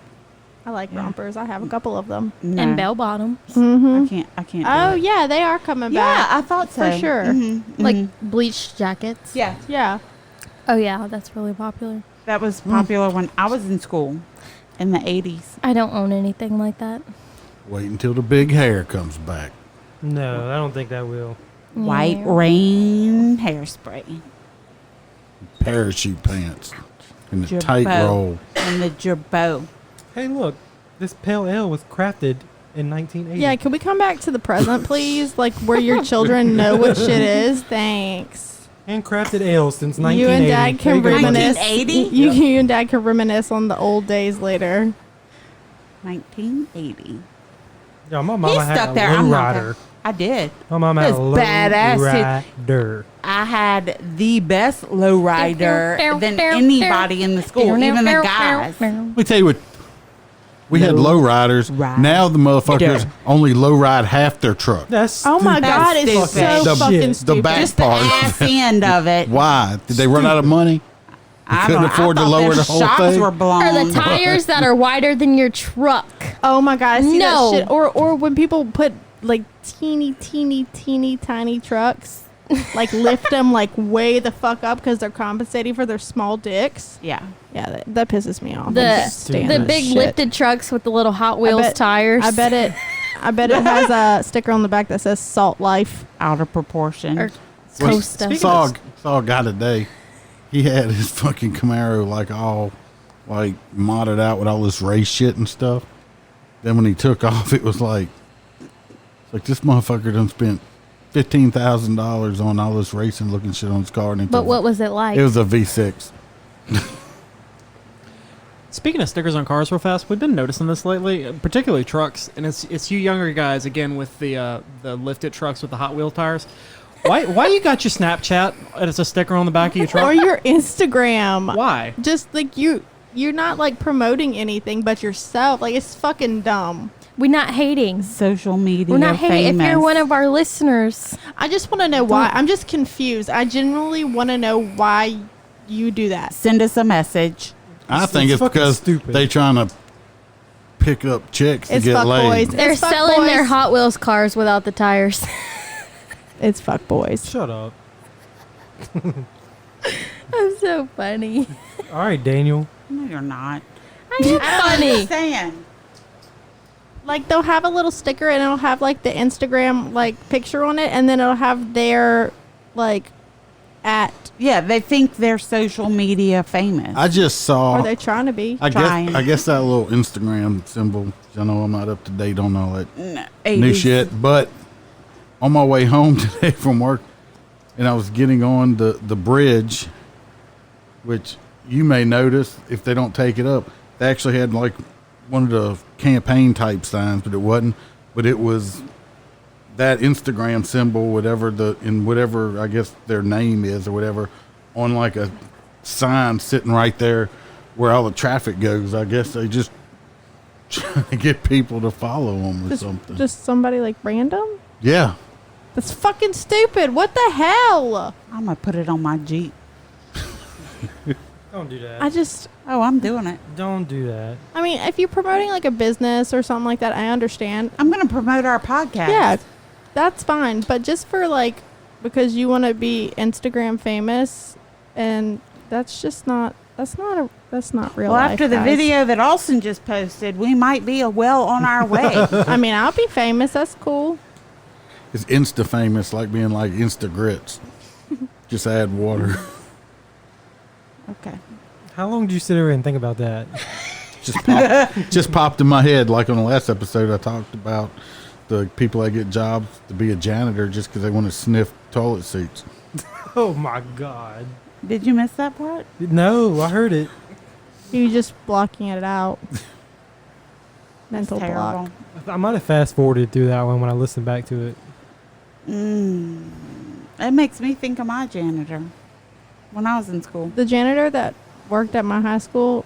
I like Yeah. rompers. I have a couple of them. No, And bell bottoms. Mm-hmm. I can't. Oh do it. yeah, they are coming Yeah, back. I thought so. For sure. Mhm, Like mhm. bleached jackets. Yeah, Yeah. Oh yeah, that's really popular. that was popular when I was in school in the 80s. I don't own anything like that. Wait until the big hair comes back. No, I don't think that will. White Yeah. rain hairspray. Parachute pants and the Jabot. tight roll. And the jabot. Hey, look. This pale ale was crafted in 1980. Yeah, can we come back to the present, please? Like where your children know what shit is. Thanks. Handcrafted ale since 1980. You and Dad can There you go, buddy. reminisce. 1980? You and Dad can reminisce on the old days later. 1980. Yeah, my He mama had stuck a there. I'm not lowrider. I did. My mama had a That's badass. lowrider. I had the best lowrider than anybody in the school, even the guys. Let me tell you what. We had low riders. Ride. Now the motherfuckers Yeah. only low ride half their truck. That's Oh my That's God, it's stupid. so The- fucking the stupid. back Just the part. ass end of it. Why? Did they run out of money? I couldn't don't- I afford to thought lower their the whole shocks thing? were blown. Or the tires that are wider than your truck. Oh my God, I see No. that shit. Or when people put like teeny tiny trucks, like lift them like way the fuck up because they're compensating for their small dicks. Yeah. Yeah, that pisses me off. I The can't stand the that big shit. lifted trucks with the little Hot Wheels bet- tires. I bet it has a sticker on the back that says Salt Life. Out of proportion. Or Well, Costa. saw a guy today. He had his fucking Camaro like all like modded out with all this race shit and stuff. Then when he took off, it was like this motherfucker done spent $15,000 on all this racing looking shit on his car. And But what was it like? It was a V6. Speaking of stickers on cars real fast, we've been noticing this lately, particularly trucks, and it's you younger guys again with the lifted trucks with the Hot Wheel tires. Why you got your Snapchat and it's a sticker on the back of your truck? Or your Instagram. Why? Just like you're not like promoting anything but yourself. Like it's fucking dumb. We're not hating. Social media. We're not hating. famous. If you're one of our listeners, I just want to know why. I'm just confused. I genuinely want to know why you do that. Send us a message. I think it's fucking because stupid. they trying to pick up chicks to It's get fuck laid. boys. they're It's fuck selling their boys. Hot Wheels cars without the tires. It's fuck boys. Shut up. I'm so funny. All right, Daniel. No, you're not. I'm funny. Understand. Like they'll have a little sticker and it'll have like the Instagram like picture on it, and then it'll have their like at. Yeah, they think they're social media famous. I just saw. Or they're trying to be. trying. I guess that little Instagram symbol. I know I'm not up to date on all that new 80s. shit, but on my way home today from work, and I was getting on the bridge, which you may notice if they don't take it up. They actually had like one of the campaign type signs, but it wasn't. But it was that Instagram symbol, whatever I guess their name is or whatever, on like a sign sitting right there where all the traffic goes. I guess they just trying to get people to follow them or something. Just somebody like random. Yeah. That's fucking stupid. What the hell? I'm going to put it on my Jeep. Don't do that. I just. Oh, I'm doing it. Don't do that. I mean, if you're promoting like a business or something like that, I understand. I'm going to promote our podcast. Yeah, that's fine. But just for like, because you want to be Instagram famous, and that's just not. That's not real Well, life, after the guys. video that Austin just posted, we might be well on our way. I mean, I'll be famous. That's cool. It's Insta famous, like being like Insta grits. Just add water. Okay. How long did you sit there and think about that? Just popped in my head. Like on the last episode, I talked about the people that get jobs to be a janitor just because they want to sniff toilet seats. Oh my God. Did you miss that part? No, I heard it. You just blocking it out. That's Mental terrible. block. I might have fast forwarded through that one when I listened back to it. It makes me think of my janitor when I was in school. The janitor that worked at my high school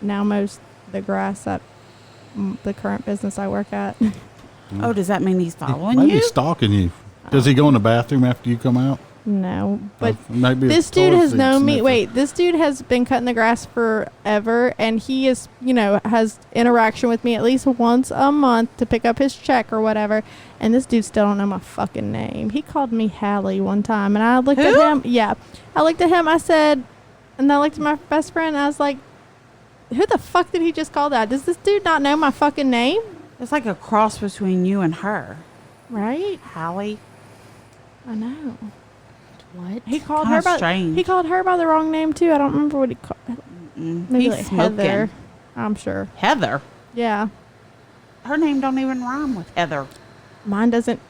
now mows the grass at the current business I work at. Oh, does that mean he's following Maybe you? he's stalking you. Does he go in the bathroom after you come out? No, but Maybe this it's dude toilet has seat known me. sniffer. Wait, this dude has been cutting the grass forever, and he is, has interaction with me at least once a month to pick up his check or whatever. And this dude still don't know my fucking name. He called me Hallie one time, and I looked at him. Yeah, I looked at him. I said, and I looked at my best friend. And I was like, "Who the fuck did he just call that? Does this dude not know my fucking name?" It's like a cross between you and her. Right? Hallie. I know. What? He called Kinda her by strange. he called her by the wrong name too. I don't remember what he called. Maybe He's like smoking. Heather. I'm sure. Heather. Yeah. Her name don't even rhyme with Heather. Mine doesn't.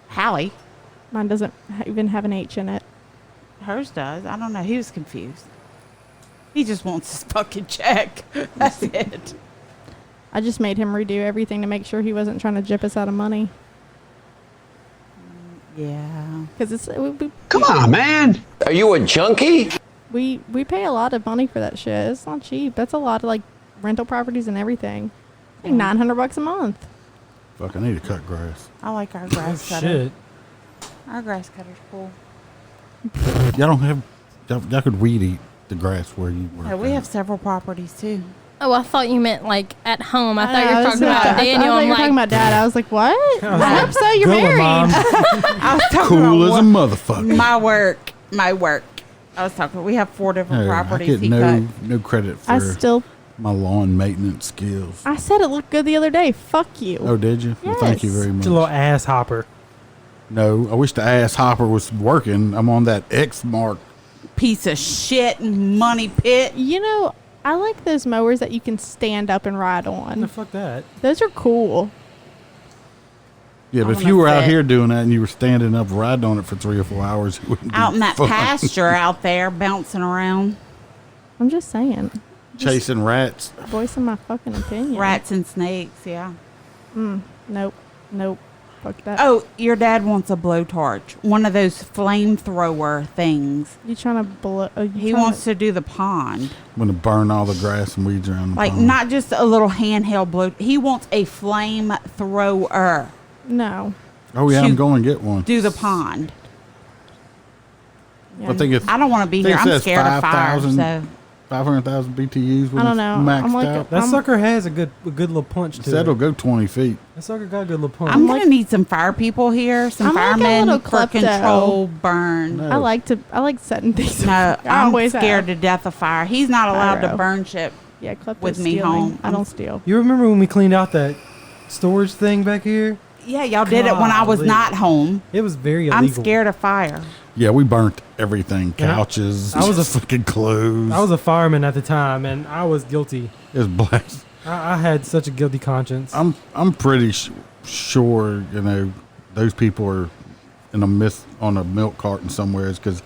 Hallie. Mine doesn't even have an H in it. Hers does. I don't know. He was confused. He just wants his fucking check. That's it. I just made him redo everything to make sure he wasn't trying to jip us out of money. Yeah. Because it's Come on, man. Are you a junkie? we pay a lot of money for that shit. It's not cheap. That's a lot of like rental properties and everything. Like $900 a month. Fuck, I need to cut grass. I like our grass cutter. Shit. Our grass cutter's cool. Y'all don't have. Y'all could weed eat the grass where you work. Yeah, we have several properties too. Oh, I thought you meant like at home. I thought you I were was talking about I Daniel. thought I'm you were like, talking about Dad. I was like, what? I was I like, hope so. You're "Go, married. Mom." I was talking Cool about as a motherfucker. my work. I was talking. We have 4 different Hey, properties. I get He no credit for I still. my lawn maintenance skills. I said it looked good the other day. Fuck you. Oh, did you? Well, thank you Yes. very much. It's a little ass hopper. No, I wish the ass hopper was working. I'm on that X mark. piece of shit money pit. You know, I like those mowers that you can stand up and ride The on. fuck that? Those are cool. Yeah, but I if wanna you were out sit. here doing that and you were standing up riding on it for 3 or 4 hours, it wouldn't Out be in that fun. pasture out there bouncing around. I'm just saying. Chasing rats. Voicing my fucking opinion. Rats and snakes, yeah. Nope. Fuck that. Oh, your dad wants a blowtorch. One of those flamethrower things. You trying to blow? He wants to do the pond. I'm going to burn all the grass and weeds around the Like, pond. not just a little handheld blow. He wants a flamethrower. No. Oh, yeah, I'm shoot. going to get one. Do the pond. Yeah. I think it's I don't want to be I think here. it I'm says scared of fire. 5,000 So 500,000 BTUs when I don't it's know. maxed I'm like out. That I'm- sucker has a good little punch to Said it'll it. go 20 feet. That sucker got a good little punch. I'm going to need some fire people here. Some I'm like a firemen little for klepto. control burn. No. I like setting things. No, I I'm always scared have. to death of fire. He's not allowed to Pyro. burn shit. Yeah, klepto's with me stealing. home. I don't steal. You remember when we cleaned out that storage thing back here? Yeah, y'all did it when I was Golly. not home. It was very illegal. I'm scared of fire. Yeah, we burnt everything. And Couches, I was a- fucking clothes. I was a fireman at the time, and I was guilty. It was black. I had such a guilty conscience. I'm pretty sure, those people are in a on a milk carton somewhere because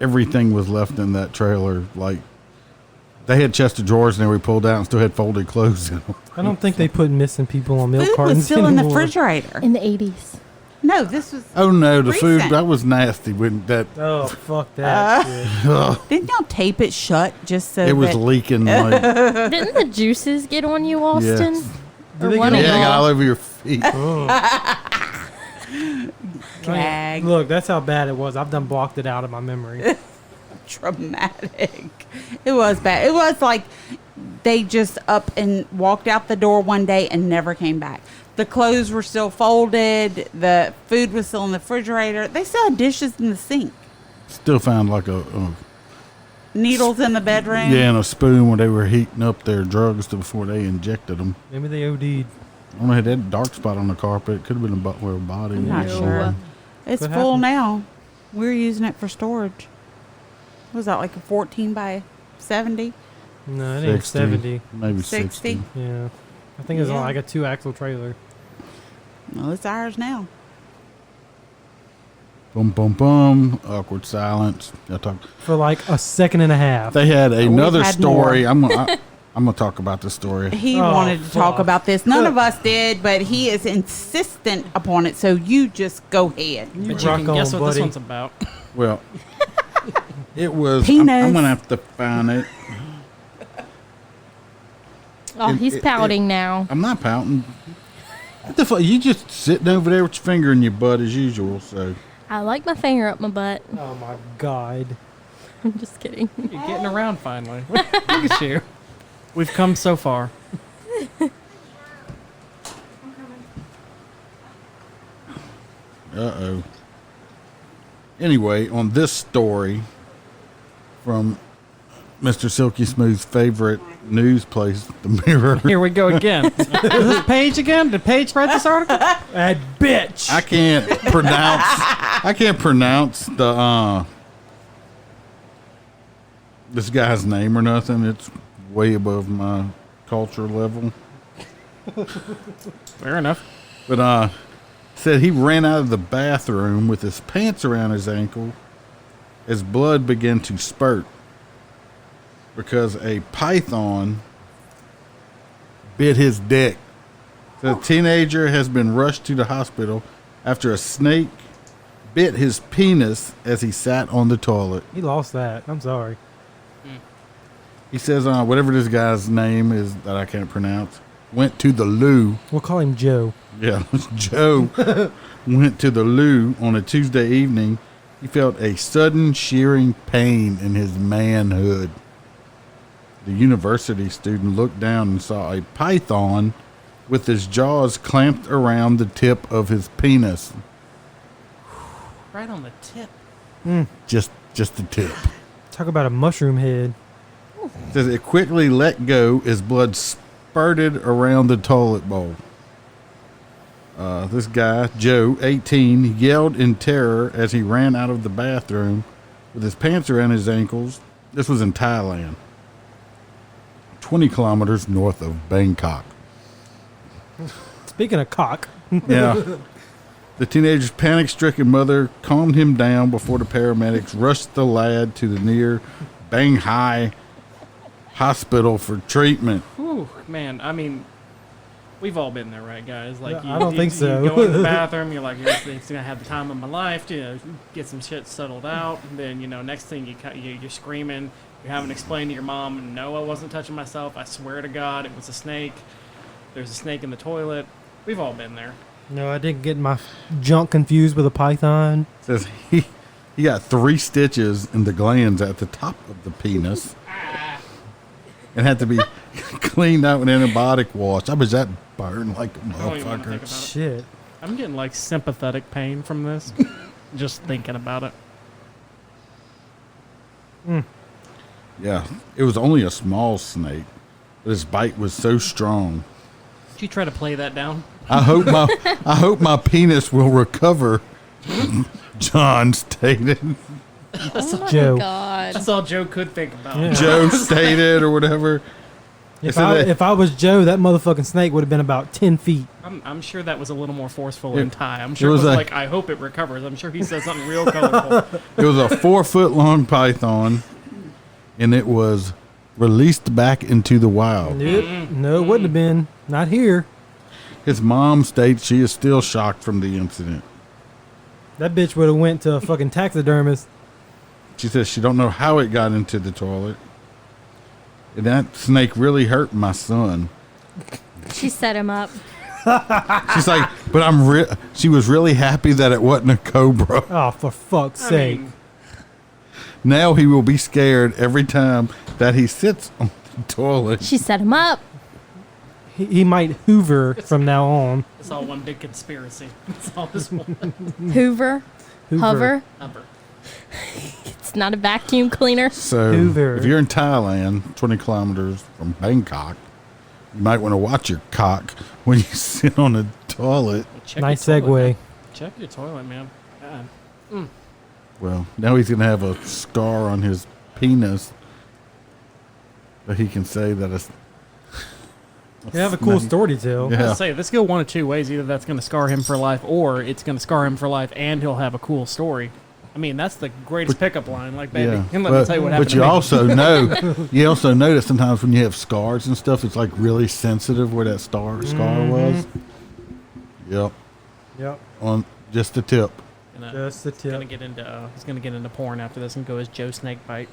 everything was left in that trailer. Like, they had chest of drawers in there we pulled out and still had folded clothes in them. I don't think they put missing people on milk Food cartons was still in the anymore. refrigerator. in the 80s. No, this was. Oh no, the food, Recent. that was nasty. When that Oh, fuck that shit. Didn't y'all tape it shut just so it was that leaking. Like, Didn't the juices get on you, Austin? Yes. Or Did they one get of yeah, on it got all y'all? over your feet. Oh. gag Look, that's how bad it was. I've done blocked it out of my memory. traumatic? It was bad. It was like they just up and walked out the door one day and never came back. The clothes were still folded. The food was still in the refrigerator. They still had dishes in the sink. Still found like a Needles in the bedroom. yeah, and a spoon where they were heating up their drugs before they injected them. Maybe they OD'd. I don't know, had that dark spot on the carpet. It could have been where a body I'm not was. sure. It's What full happened? now. We're using it for storage. What was that, like a 14 by 70? No, it ain't 70. Maybe 60? 60. Yeah. I think it's Yeah. like a 2-axle trailer. Well, it's ours now. Boom, boom, boom. Awkward silence. Y'all talk. For like a second and a half. They had another had story. more. I'm gonna talk about this story. He Oh, wanted to talk fuck. about this. None of us did, but he is insistent upon it. So you just go ahead. But Rock you can guess on, what this buddy. one's about. Well, it was. I'm Penis. gonna have to find it. Oh, he's It- pouting now. I'm not pouting. What the fuck? You just sitting over there with your finger in your butt as usual. So I like my finger up my butt. Oh my God. I'm just kidding. You're getting around finally. Look at you. We've come so far. Uh-oh. Anyway, on this story from Mr. Silky Smooth's favorite news place, The Mirror. Here we go again. Is this Paige again? Did Paige write this article? That bitch. I can't pronounce the this guy's name or nothing. It's way above my culture level. Fair enough. But said he ran out of the bathroom with his pants around his ankle as blood began to spurt because a python bit his dick. The teenager has been rushed to the hospital after a snake bit his penis as he sat on the toilet. He lost that. I'm sorry. He says, whatever this guy's name is that I can't pronounce, went to the loo. We'll call him Joe. Yeah, Joe went to the loo on a Tuesday evening. He felt a sudden shearing pain in his manhood. The university student looked down and saw a python with his jaws clamped around the tip of his penis. Right on the tip. Just the tip. Talk about a mushroom head. Says it quickly let go as blood spurted around the toilet bowl. This guy, Joe, 18, yelled in terror as he ran out of the bathroom with his pants around his ankles. This was in Thailand, 20 kilometers north of Bangkok. Speaking of cock. Yeah. The teenager's panic-stricken mother calmed him down before the paramedics rushed the lad to the near Banghai hospital for treatment. Whew, man, I mean, we've all been there, right, guys? Like, I don't think so. You go in the bathroom, you're like, it's gonna have the time of my life to get some shit settled out. And then, next thing you're screaming, you haven't explained to your mom, no, I wasn't touching myself. I swear to God, it was a snake. There's a snake in the toilet. We've all been there. No, I didn't get my junk confused with a python. Says he got 3 stitches in the glands at the top of the penis and had to be cleaned out with antibiotic wash. I bet that burned like a motherfucker. Shit. I'm getting like sympathetic pain from this. Just thinking about it. Yeah, it was only a small snake, but his bite was so strong. Did you try to play that down? I hope my penis will recover, John stated. Oh my Joe. God. That's all Joe could think about. Yeah. Joe stated or whatever. If I was Joe, that motherfucking snake would have been about 10 feet. I'm sure that was a little more forceful in Thai. I'm sure it was like, I hope it recovers. I'm sure he said something real colorful. It was a 4-foot-long python, and it was released back into the wild. Nope. No, it wouldn't have been. Not here. His mom states she is still shocked from the incident. That bitch would have went to a fucking taxidermist. She says she don't know how it got into the toilet. And that snake really hurt my son. She set him up. She's like, but she was really happy that it wasn't a cobra. Oh, for fuck's sake. Now he will be scared every time that he sits on the toilet. She set him up. He might hoover from now on. It's all one big conspiracy. It's all this one. Hoover. Hover. Number. It's not a vacuum cleaner. So Hoover. if you're in Thailand, 20 kilometers from Bangkok, you might want to watch your cock when you sit on a toilet. Check Nice your toilet, segue. man. Check your toilet, man. God. Well, now he's going to have a scar on his penis that he can say that it's... You have a cool story to tell. Yeah. I say, let's go one of two ways. Either that's going to scar him for life, or it's going to scar him for life and he'll have a cool story. I mean, that's the greatest pickup line. Like, baby, let me tell you what happened But you to me. also know that sometimes when you have scars and stuff, it's like really sensitive where that scar was. Yep. Yep. On just the tip. Just the tip. He's gonna get into porn after this and go as Joe Snakebite.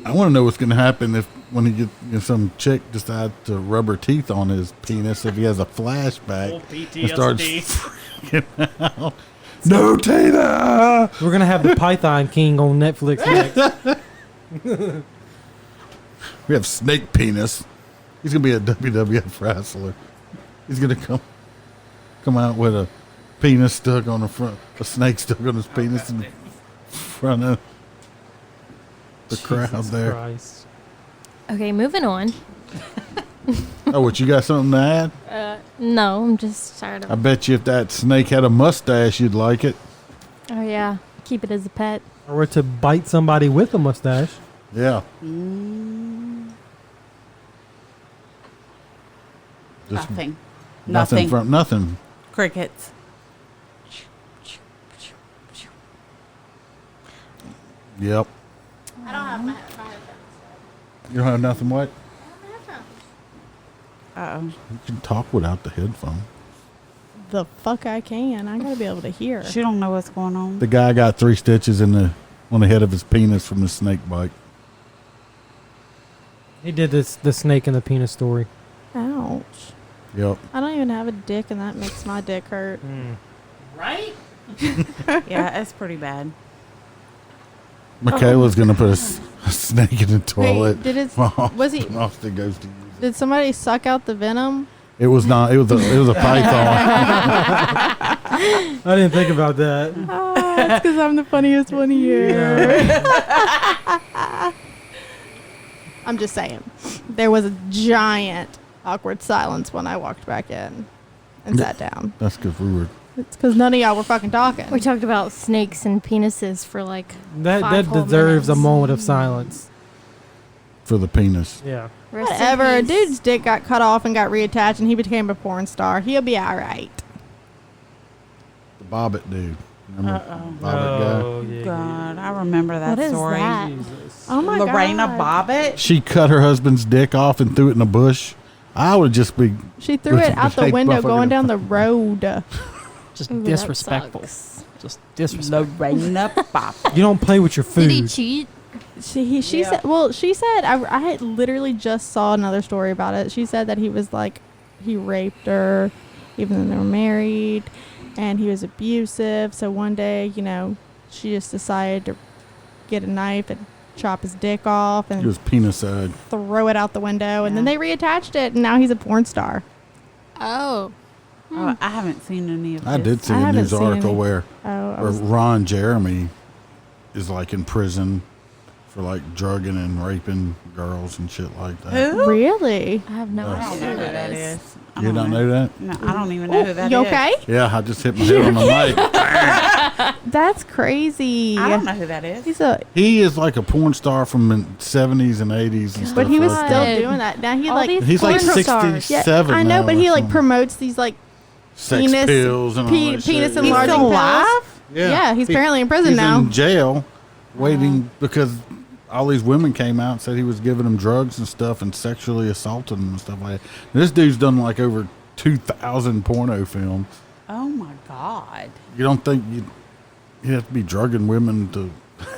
I want to know what's going to happen when he gets some chick decides to rub her teeth on his penis if he has a flashback Old and starts PTSD. freaking out. No, Tina! We're going to have the Python King on Netflix next. We have Snake Penis. He's going to be a WWF wrestler. He's going to come out with a penis stuck on the front, a snake stuck on his penis in front of the crowd Jesus there. Christ. Okay, moving on. Oh, what, you got something to add? No, I'm just tired I of. bet you if that snake had a mustache, you'd like it. Oh yeah, keep it as a pet. Or to bite somebody with a mustache. Yeah. Just Nothing. Nothing from nothing. Crickets. Yep. I don't have my You don't have nothing what? Uh-oh. You can talk without the headphone. The fuck I can. I gotta be able to hear. She don't know what's going on. The guy got 3 stitches on the head of his penis from the snake bite. He did the snake and the penis story. Ouch. Yep. I don't even have a dick, and that makes my dick hurt. Right? Yeah, that's pretty bad. Michaela's gonna put a snake in the toilet. Wait, did it? while Was he? Austin goes to use it. Did somebody suck out the venom? It was not. It was a python. I didn't think about that. That's because I'm the funniest one here. I'm just saying. There was a giant awkward silence when I walked back in and sat down. That's because we were. It's because none of y'all were fucking talking. We talked about snakes and penises for like That 5 whole deserves a minutes. moment of silence. For the penis. Yeah. Rest in Whatever. A peace. dude's dick got cut off and got reattached, and he became a porn star. He'll be all right. The Bobbit dude. Remember Uh-oh. Bobbit Oh, yeah. God, I remember that What is story. that? Jesus. Oh my Lorena god. Bobbitt. She cut her husband's dick off and threw it in a bush. I would just be. She threw it out the Like window motherfucker. going down the road. Just Ooh, that disrespectful. sucks. Just disrespectful. Lorena Bobbitt. You don't play with your food. Did he cheat? She said, well, she said, I had literally just saw another story about it. She said that he was like, he raped her even though they were married, and he was abusive. So one day, she just decided to get a knife and chop his dick off It and was penis-eyed. throw it out the window. And then they reattached it, and now he's a porn star. Oh. Oh, I haven't seen any of this. I did see I a haven't news seen article any. where Oh, Ron Jeremy is like in prison for like drugging and raping girls and shit like that. Who? really? I have no I don't idea know who who that is. is. You don't know that? No, I don't even know who that is. You okay? Yeah, I just hit my head on the mic. That's crazy. I don't know who that is. He is like a porn star from the 70s and 80s and stuff. But he was like still that. doing that. Now he All like these He's like porn stars. 67 I know, now but or he like something. promotes these like Sex penis- pills and all that penis shit. enlarging He's still pills. alive? Yeah, he's apparently in prison he's now. in jail, waiting because all these women came out and said he was giving them drugs and stuff and sexually assaulting them and stuff like that. This dude's done like over 2,000 porno films. Oh my God. You don't think you'd have to be drugging women to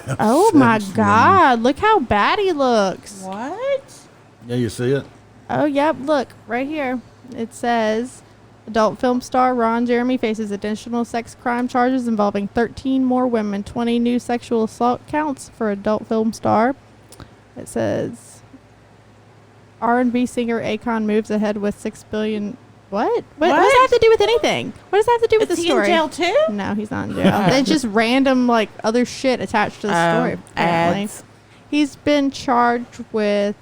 have Oh sex my with them? God! Look how bad he looks. What? Yeah, you see it? Oh yep, look right here. It says adult film star Ron Jeremy faces additional sex crime charges involving 13 more women, 20 new sexual assault counts for adult film star. It says R&B singer Akon moves ahead with $6 billion. What does that have to do with anything? What does that have to do with Is the he story? in jail too? No, he's not in jail. It's just random like other shit attached to the story. Apparently, Ads. he's been charged with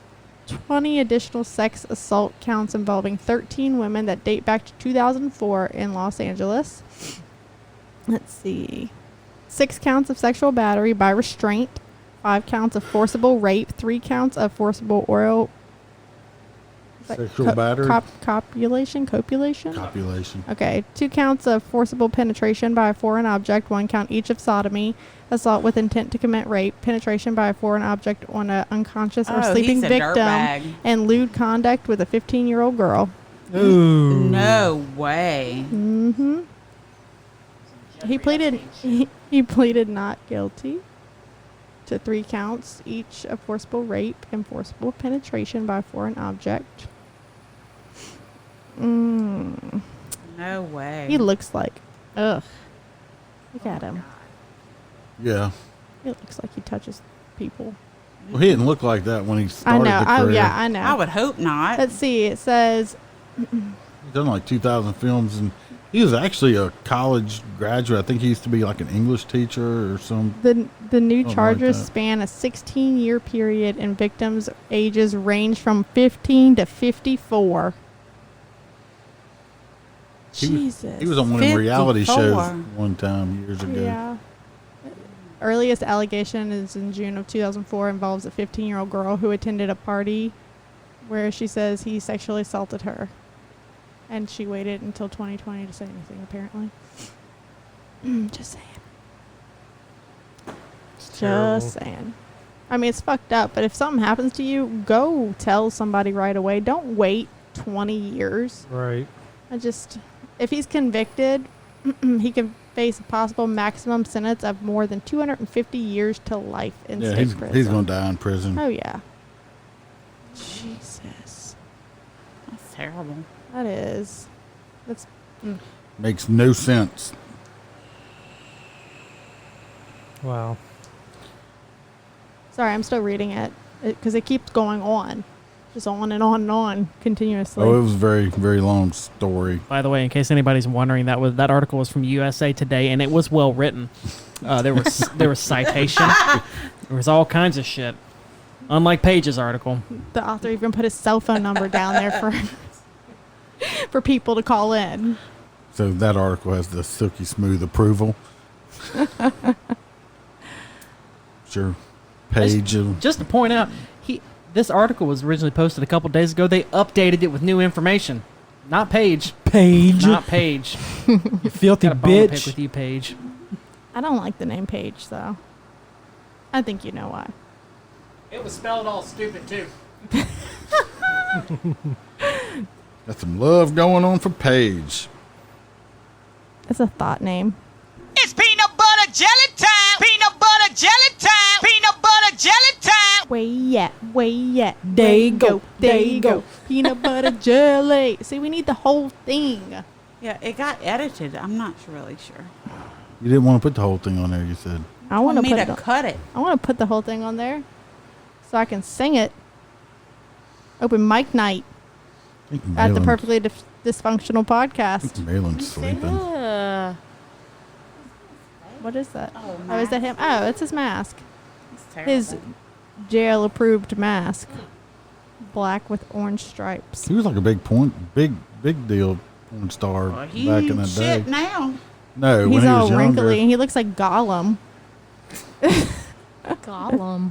20 additional sex assault counts involving 13 women that date back to 2004 in Los Angeles. Let's see. 6 counts of sexual battery by restraint, 5 counts of forcible rape, 3 counts of forcible oral Sexual battery? copulation. Copulation. Okay, 2 counts of forcible penetration by a foreign object, 1 count each of sodomy, assault with intent to commit rape, penetration by a foreign object on an unconscious or Oh, sleeping he's a victim, dirtbag. and lewd conduct with a 15-year-old girl. Ooh. No way. Mm-hmm. He pleaded not guilty to 3 counts each of forcible rape and forcible penetration by a foreign object. No way. He looks like, ugh. Look at him. Yeah. He looks like he touches people. Well, he didn't look like that when he I started know. the Oh, career. yeah, I know. I would hope not. Let's see. It says He's done like 2,000 films, and he was actually a college graduate. I think he used to be like an English teacher or some. the new like charges that. span a 16-year period, and victims' ages range from 15 to 54. Jesus. He was on one of them reality 54. shows one time years ago. Yeah. Earliest allegation is in June of 2004, involves a 15-year-old girl who attended a party where she says he sexually assaulted her. And she waited until 2020 to say anything, apparently. Just saying. Just saying. I mean, it's fucked up, but if something happens to you, go tell somebody right away. Don't wait 20 years. Right. If he's convicted, he can face a possible maximum sentence of more than 250 years to life in state prison. He's going to die in prison. Oh, yeah. Jesus. That's terrible. That is. That's. Makes no sense. Wow. Sorry, I'm still reading it because it keeps going on. Just on and on and on continuously. Oh, it was a very, very long story. By the way, in case anybody's wondering, that article was from USA Today, and it was well written. There was citation. There was all kinds of shit. Unlike Paige's article. The author even put his cell phone number down there for people to call in. So that article has the silky smooth approval. Sure. Paige. Just to point out, this article was originally posted a couple days ago. They updated it with new information. Not Paige. Not Paige. You filthy Got a bone to pick bitch. with you, Paige. I don't like the name Paige, though. I think you know why. It was spelled all stupid, too. Got some love going on for Paige. It's a thought name. It's peanut butter jelly time. Peanut butter jelly time. Peanut butter jelly time. Way yet. There you go. There you go. Peanut butter jelly. See, we need the whole thing. Yeah, it got edited. I'm not really sure. You didn't want to put the whole thing on there, you said. I want to put cut it. I want to put the whole thing on there so I can sing it. Open mic night at the Perfectly Dysfunctional Podcast. Malin's sleeping. What is that? Oh, is that him? Oh, it's his mask. It's His jail-approved mask. Black with orange stripes. He was like a big deal porn star back in the day. Shit now. No, He's when he all was younger. wrinkly and he looks like Gollum. Gollum.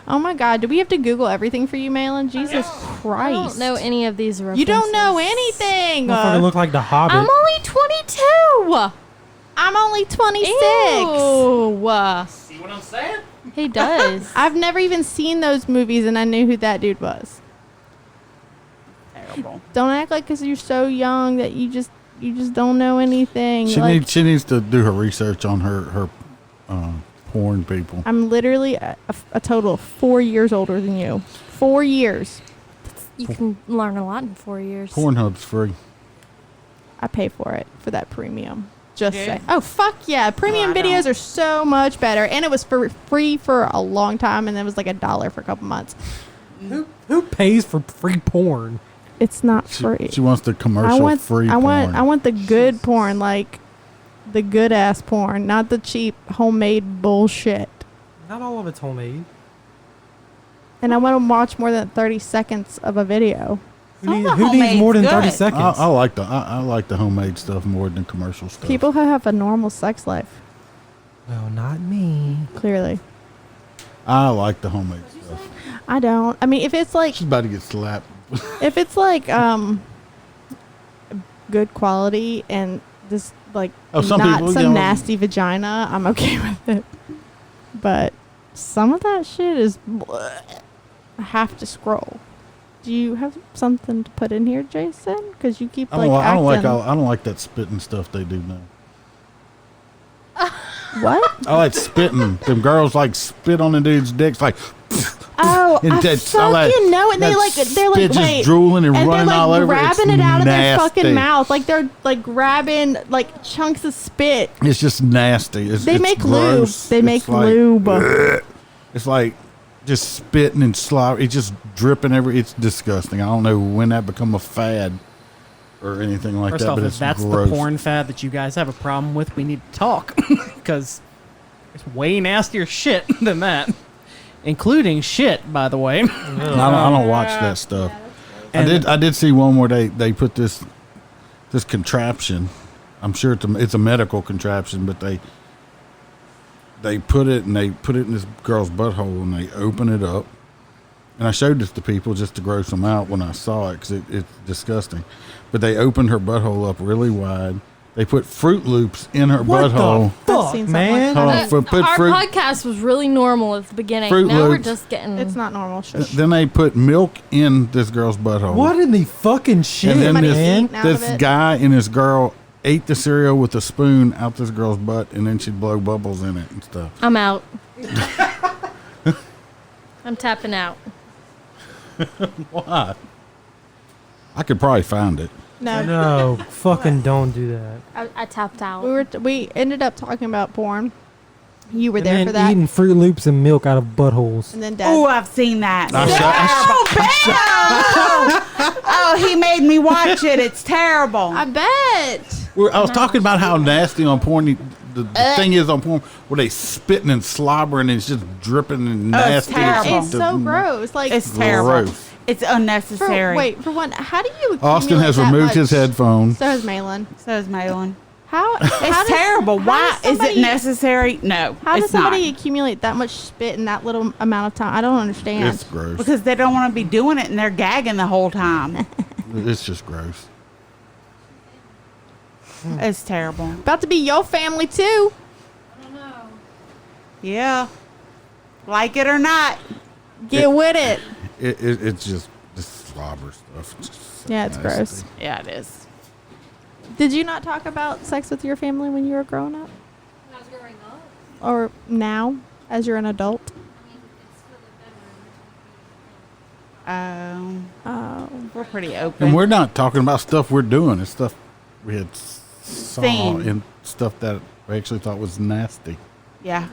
Oh my God! Do we have to Google everything for you, Malin? Jesus I Christ! don't know any of these references. You don't know anything. Motherfucker look like the Hobbit. I'm only 22. I'm only 26. Ew. See what I'm saying? He does. I've never even seen those movies, and I knew who that dude was. Terrible. Don't act like because you're so young that you just don't know anything. She needs to do her research on her porn people. I'm literally a total of 4 years older than you. 4 years. You can learn a lot in 4 years. Pornhub's free. I pay for it for that premium. Just Yeah. say. Oh fuck yeah! Premium I videos don't. are so much better, and it was free for a long time, and then it was like $1 for a couple months. Who pays for free porn? It's not free. She wants the commercial free porn. I want the good porn, like the good ass porn, not the cheap homemade bullshit. Not all of it's homemade. And I want to watch more than 30 seconds of a video. Who needs more than 30 seconds? I like the homemade stuff more than commercial stuff. People who have a normal sex life, No, not me. clearly. I like the homemade stuff. I don't. I mean, if it's like She's about to get slapped. if it's like good quality and just like some not people, some you know, nasty vagina, I'm okay with it. But some of that shit is I have to scroll. Do you have something to put in here, Jason? Because you keep I don't like that spitting stuff they do now. What? I like spitting. Them girls like spit on the dude's dicks like. Oh, And I that's all that- fucking know it. They're that like spit just wait, drooling and they're running like all over. grabbing It's it out of their nasty. fucking mouth, like they're like grabbing like chunks of spit. It's just nasty. It's, They it's make gross. lube. They It's make like, lube. It's like just spitting and slop. It's just dripping It's disgusting. I don't know when that become a fad or anything like First that. off, But if it's that's gross. the porn fad that you guys have a problem with, we need to talk. Because there's way nastier shit than that. Including shit, by the way. I don't watch that stuff. I did see one where they put this contraption. I'm sure it's a medical contraption, but they put it in this girl's butthole and they open it up and I showed this to people just to gross them out when I saw it because it's disgusting. But they opened her butthole up really wide. They put Fruit Loops in her butthole. Fuck, man. Put Our fruit, podcast was really normal at the beginning. Fruit Now we're Loops. just getting. It's not normal. Shush. then they put milk in this girl's butthole. What in the fucking shit, And then Somebody man? eating out of this it. guy and this girl ate the cereal with a spoon out this girl's butt, and then she'd blow bubbles in it and stuff. I'm out. I'm tapping out. Why? I could probably find it. No, No, fucking don't do that. I tapped out. we ended up talking about porn. You were And there then for that, eating Fruit Loops and milk out of buttholes. and then Dad. Oh, I've seen that. I Oh, he made me watch it. It's terrible. I bet. I was talking about how nasty on porn the thing is on porn where they spitting and slobbering and it's just dripping and Oh, it's nasty. terrible. It's so gross. Like It's terrible. Gross. It's unnecessary. for one, how do you? Austin accumulate has that removed his much? headphones. So has Malin. So is Malin. How? It's terrible. Why is it necessary? No, How does it's not. somebody accumulate that much spit in that little amount of time? I don't understand. It's gross. Because they don't want to be doing it and they're gagging the whole time. It's just gross. It's terrible. About to be your family too. Yeah. Like it or not. Get with it. It's just slobber stuff. It's just Yeah, it's nasty. gross. Yeah, it is. Did you not talk about sex with your family when you were growing up? When I was growing up, Or now, as you're an adult? Oh. We're pretty open. And we're not talking about stuff we're doing. It's stuff we had saw Seen. and stuff that we actually thought was nasty. Yeah.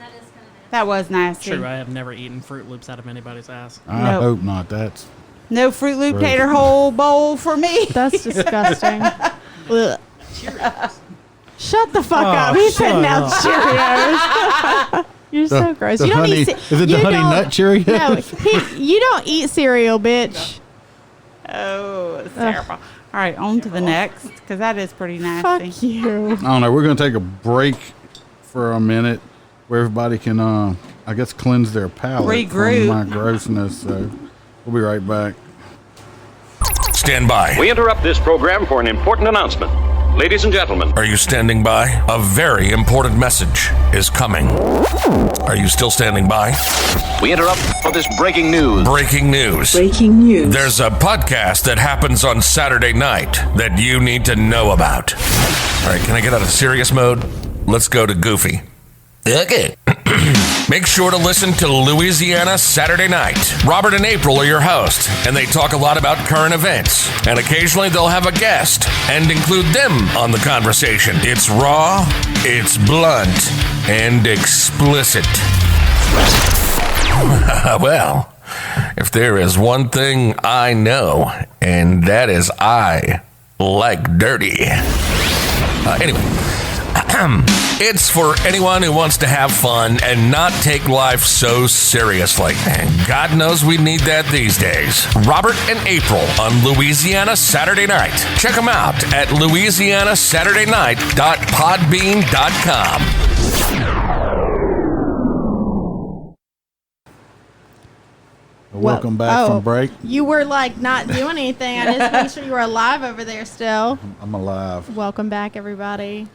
That was nasty. True, I have never eaten Fruit Loops out of anybody's ass. I Nope. hope not. That's No Fruit Loop Gross. tater hole bowl for me. That's disgusting. Ugh. Shut the fuck Oh, up. He said shut now up. Cheerios. You're so gross. the You don't honey, eat is it the you honey don't- nut Cheerios? No, you don't eat cereal, bitch. Oh, it's terrible. All right, on to the next, because that is pretty nasty. Fuck you. I don't know. We're going to take a break for a minute where everybody can, I guess, cleanse their palate Regroup. from my grossness. So we'll be right back. Stand by. We interrupt this program for an important announcement. Ladies and gentlemen, Are you standing by? A very important message is coming. Are you still standing by? we interrupt for this breaking news. Breaking news. Breaking news. There's a podcast that happens on Saturday night that you need to know about. All right, can I get out of serious mode? Let's go to goofy. Okay. Make sure to listen to Louisiana Saturday Night. Robert and April are your hosts, and they talk a lot about current events. And occasionally they'll have a guest and include them on the conversation. It's raw, it's blunt, and explicit. Well, if there is one thing I know, and that is I like dirty. Anyway. It's for anyone who wants to have fun and not take life so seriously. And God knows we need that these days. Robert and April on Louisiana Saturday Night. Check them out at louisianasaturdaynight.podbean.com. Welcome back from break. You were like not doing anything. I just made sure you were alive over there still. I'm alive. Welcome back, everybody.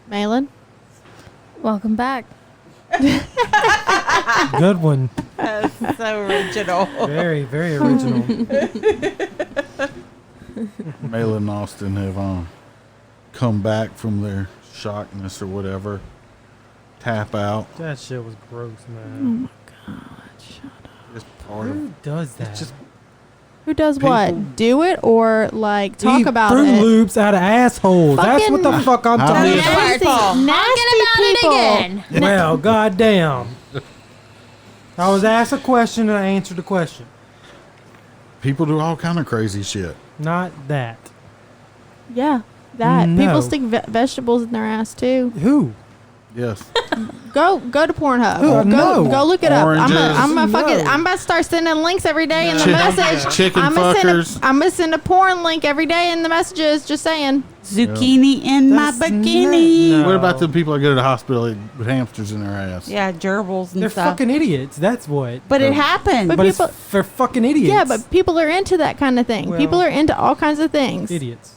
Malin? Welcome back. Good one. That's so original. Very, very original. Malin and Austin have come back from their shockness or whatever. Tap out. That shit was gross, Oh man. my god, shut up. It's part Who of does that? it's just Who does People- what? Do it or like talk Eat about Fruit it? Loops out of assholes. That's what the Fucking- fuck I'm How talking many- about. Nasty, Talking nasty about people. it again. Well, goddamn. I was asked a question and I answered the question. people do all kind of crazy shit. Not that. Yeah, that No. people stick vegetables in their ass too. Who? Yes. Go to Pornhub. Oh, no. Go look it up. Oranges. I'm No. about to start sending links every day in the Chicken- message. chicken I'm fuckers. gonna send a porn link every day in the messages. Just saying. Zucchini in my That's bikini. No. What about the people that go to the hospital with hamsters in their ass? Yeah, gerbils and They're stuff. fucking idiots. That's what. But it happened. But But it's people- for fucking idiots. Yeah, but people are into that kind of thing. Well- People are into all kinds of things. idiots.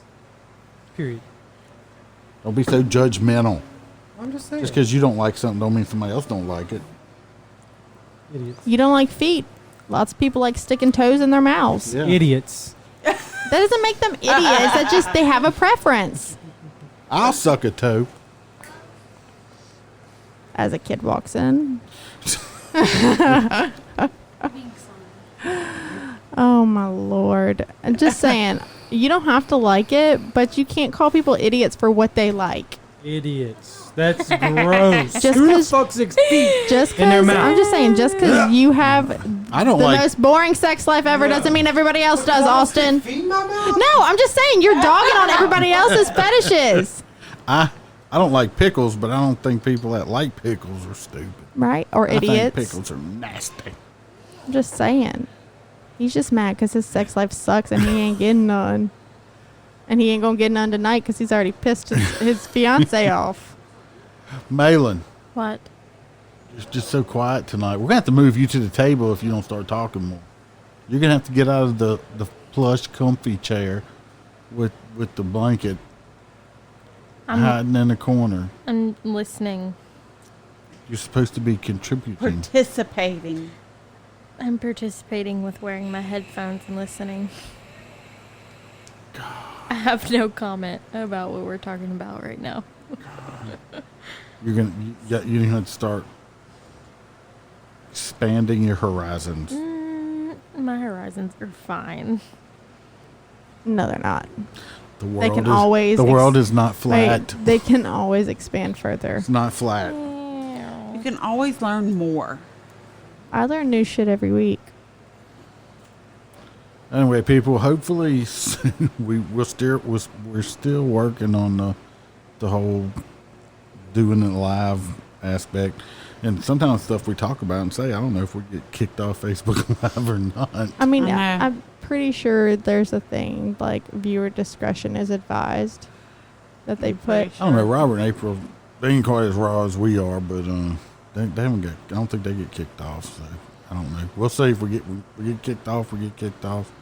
Period. Don't be so judgmental. I'm just saying. Just because you don't like something don't mean somebody else don't like it. idiots. You don't like feet. Lots of people like sticking toes in their mouths. Yeah. Idiots. That doesn't make them idiots. That just they have a preference. I'll suck a toe. As a kid walks in. Oh my lord. I'm just saying, you don't have to like it, but you can't call people idiots for what they like. Idiots. That's gross. Just Who the 'cause- fuck 6 feet? Just In their because mouth. I'm just saying, just because you have I don't the like. most boring sex life ever doesn't mean everybody else does, Austin. No, I'm just saying you're dogging on everybody else's fetishes, I don't like pickles, but I don't think people that like pickles are stupid. right? Or I think idiots. pickles are nasty. I'm just saying. He's just mad because his sex life sucks and he ain't getting none. And he ain't gonna get none tonight because he's already pissed his fiance off. Malin, What? it's just so quiet tonight. We're gonna have to move you to the table if you don't start talking more. You're gonna have to get out of the plush, comfy chair with the blanket hiding in the corner. I'm listening. You're supposed to be contributing. Participating. I'm participating with wearing my headphones and listening. I have no comment about what we're talking about right now. You're gonna have to start expanding your horizons. My horizons are fine. No, they're not. The world can is, always The ex- world is not Wait, flat. they can always expand further. It's not flat. You can always learn more. I learn new shit every week. Anyway, people, hopefully soon we're still working on the whole doing it live aspect. And sometimes stuff we talk about and say, I don't know if we get kicked off Facebook Live or not. I mean, I know. I'm pretty sure there's a thing like viewer discretion is advised that they put. I don't know, Robert and April, they ain't quite as raw as we are, but they haven't got. I don't think they get kicked off. So I don't know. We'll see if we get kicked off. We get kicked off.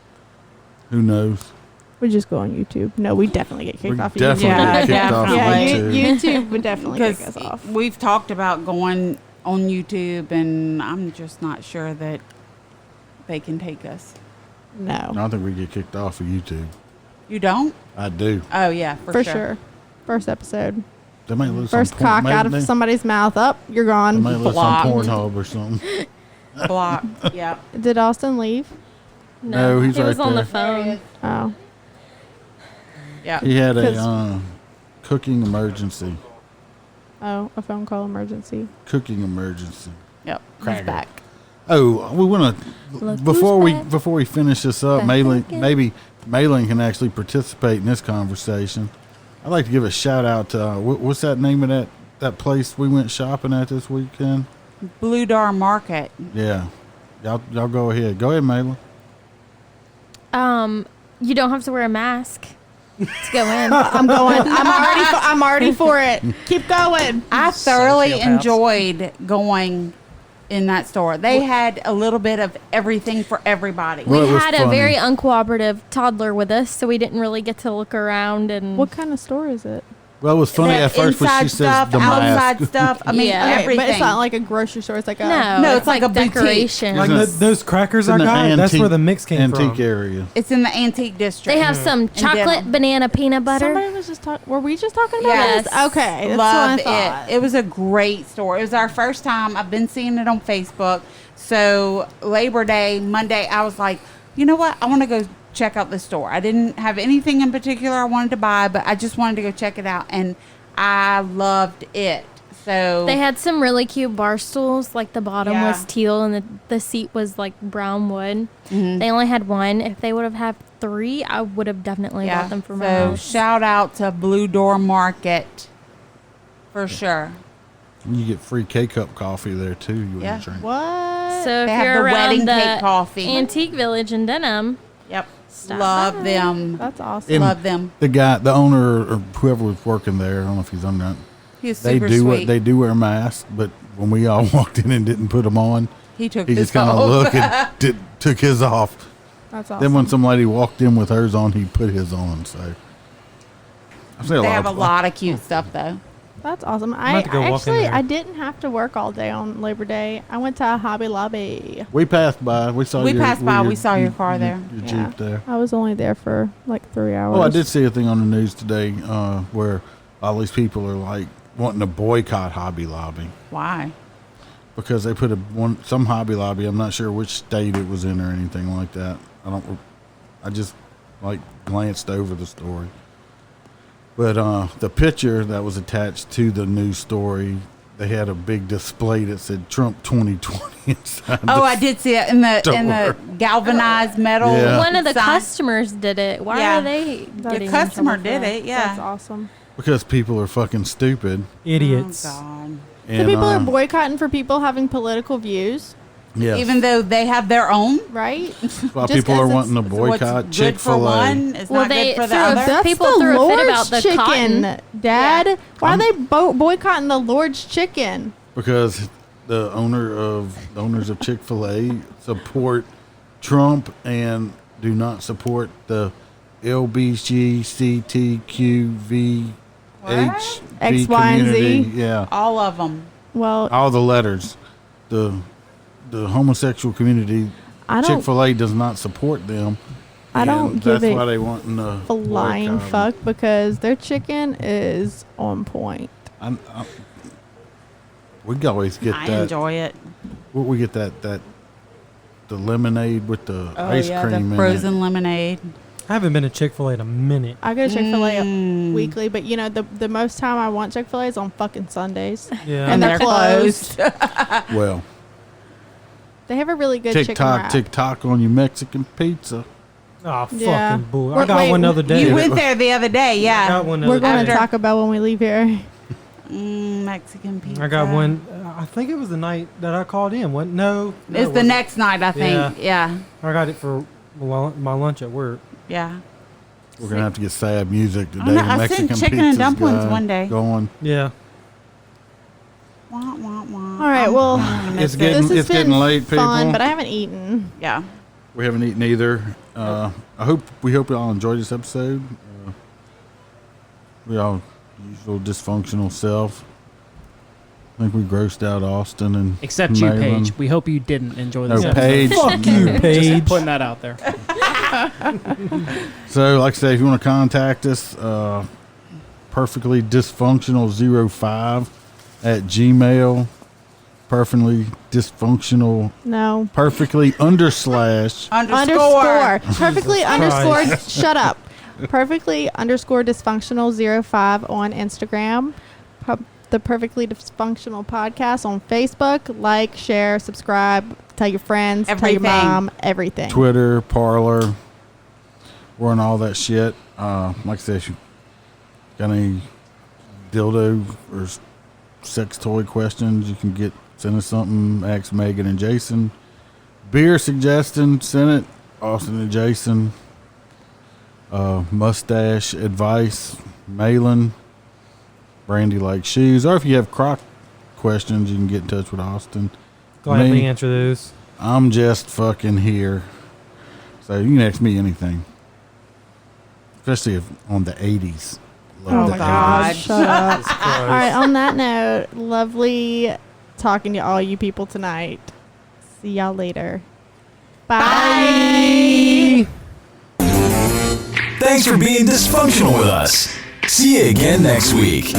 Who knows? We just go on YouTube. No, we definitely get kicked We off. definitely Yeah, get kicked off. Yeah, definitely. YouTube would definitely kick Because us off. we've talked about going on YouTube, and I'm just not sure that they can take us. I No, don't think we get kicked off of YouTube. You don't? I do. Oh, yeah, for sure. First episode, They might lose first some porn- cock maybe out of they- somebody's mouth. Up, you're They gone. might lose some Blocked. Pornhub or something. Blocked. Yeah. Did Austin leave? No, he's he was right on there. the phone. Oh, Yeah. He had a 'Cause- cooking emergency. a phone call emergency. Cooking emergency. Yep. Cracker. He's back. Oh, we want Look to who's before we finish this up, Back Malin, again. maybe Malin can actually participate in this conversation. I'd like to give a shout out to what's that name of that place we went shopping at this weekend? Blue Dar Market. Yeah, y'all go ahead. Go ahead, Malin. You don't have to wear a mask to go in. I'm going. I'm already for it. Keep going. I thoroughly Sociopaths. enjoyed going in that store. They had a little bit of everything for everybody. Well, We it was had a funny. very uncooperative toddler with us, so we didn't really get to look around and What kind of store is it? Well, it was funny The at first when inside she says stuff, the outside mask. stuff. I mean, Yeah. Okay, everything. but it's not like a grocery store. It's like a no, it's like a boutique. decoration. Like Isn't it- those crackers I in the got, that's where antique- the mix came antique from. area. It's in the antique district. They have some chocolate Denham. banana peanut butter. Somebody was just talking. Were we just talking about Yes. this? Okay, that's Loved what I thought. it. It was a great store. It was our first time. I've been seeing it on Facebook. So Labor Day, Monday, I was like, you know what? I want to go check out the store. I didn't have anything in particular I wanted to buy, but I just wanted to go check it out, and I loved it. So They had some really cute bar stools. Like the bottom Yeah. was teal and the seat was like brown wood. Mhm. They only had one. If they would have had 3, I would have definitely bought them for my so house. shout out to Blue Door Market for sure. You get free K-cup coffee there too. You Yeah. want to drink. What? So if They have you're the around wedding the cake coffee. Antique Village in Denham, Yep. Stop Love by. them. That's awesome. And Love them. the owner or whoever was working there, I don't know if he's on that. He's They super do sweet. they do wear masks, but when we all walked in and didn't put them on, he took he his just kind of off. looked and took his off. That's awesome. Then when some lady walked in with hers on, he put his on. So I've seen They have a of- lot of cute stuff though. That's awesome. I'm about to go walk in there. I didn't have to work all day on Labor Day. I went to Hobby Lobby. We passed by. We saw. We your, passed by, we saw your car there. Your Yeah. Jeep there. I was only there for like 3 hours. Oh, I did see a thing on the news today where all these people are like wanting to boycott Hobby Lobby Why? because they put some Hobby Lobby. I'm not sure which state it was in or anything like that. I just like glanced over the story. But the picture that was attached to the news story, they had a big display that said Trump 2020 inside. Oh, I did see it in the galvanized metal. Yeah. One of the sign. customers did it. Why Yeah. are they? The getting in customer trouble for did that? it. Yeah. That's awesome. Because people are fucking stupid. Idiots. Oh, God. So And, people are boycotting for people having political views, yes. Even though they have their own. right? While just people are 'cause wanting to So what's boycott good for Chick-fil-A. one is Well, not they good for the threw a other. fit- That's people the threw a fit Lord's about the chicken, cotton. Dad. Yeah. Why are they boycotting the Lord's chicken? Because the owners of Chick-fil-A support Trump and do not support the LBGCTQVH X, Y, and community. Z? Yeah, All of them. Well, all the letters. The homosexual community. I don't. Chick-fil-A does not support them. I don't and give that's it why they want to flying boycott 'em. fuck because their chicken is on point. We can always get I that. enjoy it. We get that the lemonade with the Oh ice yeah, cream the in frozen lemonade. I haven't been to Chick-fil-A in a minute. I go to Chick-fil-A Mm. weekly, but you know the most time I want Chick-fil-A is on fucking Sundays. Yeah. And they're they're closed. it. Well, They have a really good chicken wrap. TikTok on your Mexican pizza. Oh, Yeah. fucking bull. I Wait, got one the other day. You went there the other day, I yeah. got one the We're other going day. to Taco Bell when we leave here. Mexican pizza. I got one. I think it was the night that I called in. What? No. It's it the wasn't. next night, I think. Yeah. I got it for my lunch at work. Yeah. We're gonna have to get sad music today. I know, The I seen Mexican chicken and pizza's dumplings one day. Going. Yeah. Wah, wah, wah. All right, well, It's this getting has it's getting been late, people. fun, but I haven't eaten. Yeah. We haven't eaten either. We hope y'all enjoyed this episode. We all usual dysfunctional self. I think we grossed out Austin and Except you, Malin. Paige. We hope you didn't enjoy No, this episode. Paige. Fuck you, Just Paige. putting that out there. So, like I say, if you want to contact us, perfectly dysfunctional05 at Gmail. Perfectly dysfunctional. No. Perfectly _. Underscore. Perfectly underscore. Shut up. Perfectly underscore dysfunctional 05 on Instagram. The Perfectly Dysfunctional Podcast on Facebook. Like, share, subscribe, tell your friends, tell Everything. your mom, everything. Twitter, Parler. We're on all that shit. Like I said, if you got any dildo or sex toy questions, you can send us something. Ask Megan and Jason. Beer suggestion, send it. Austin and Jason. Mustache advice, Malin. Brandy likes shoes. Or if you have croc questions, you can get in touch with Austin. Gladly Me, answer those. I'm just fucking here. So you can ask me anything. Especially on the 80s. Love Oh the my God! 80s. Shut up. All right. On that note, lovely talking to all you people tonight. See y'all later. Bye. Thanks for being dysfunctional with us. See you again next week.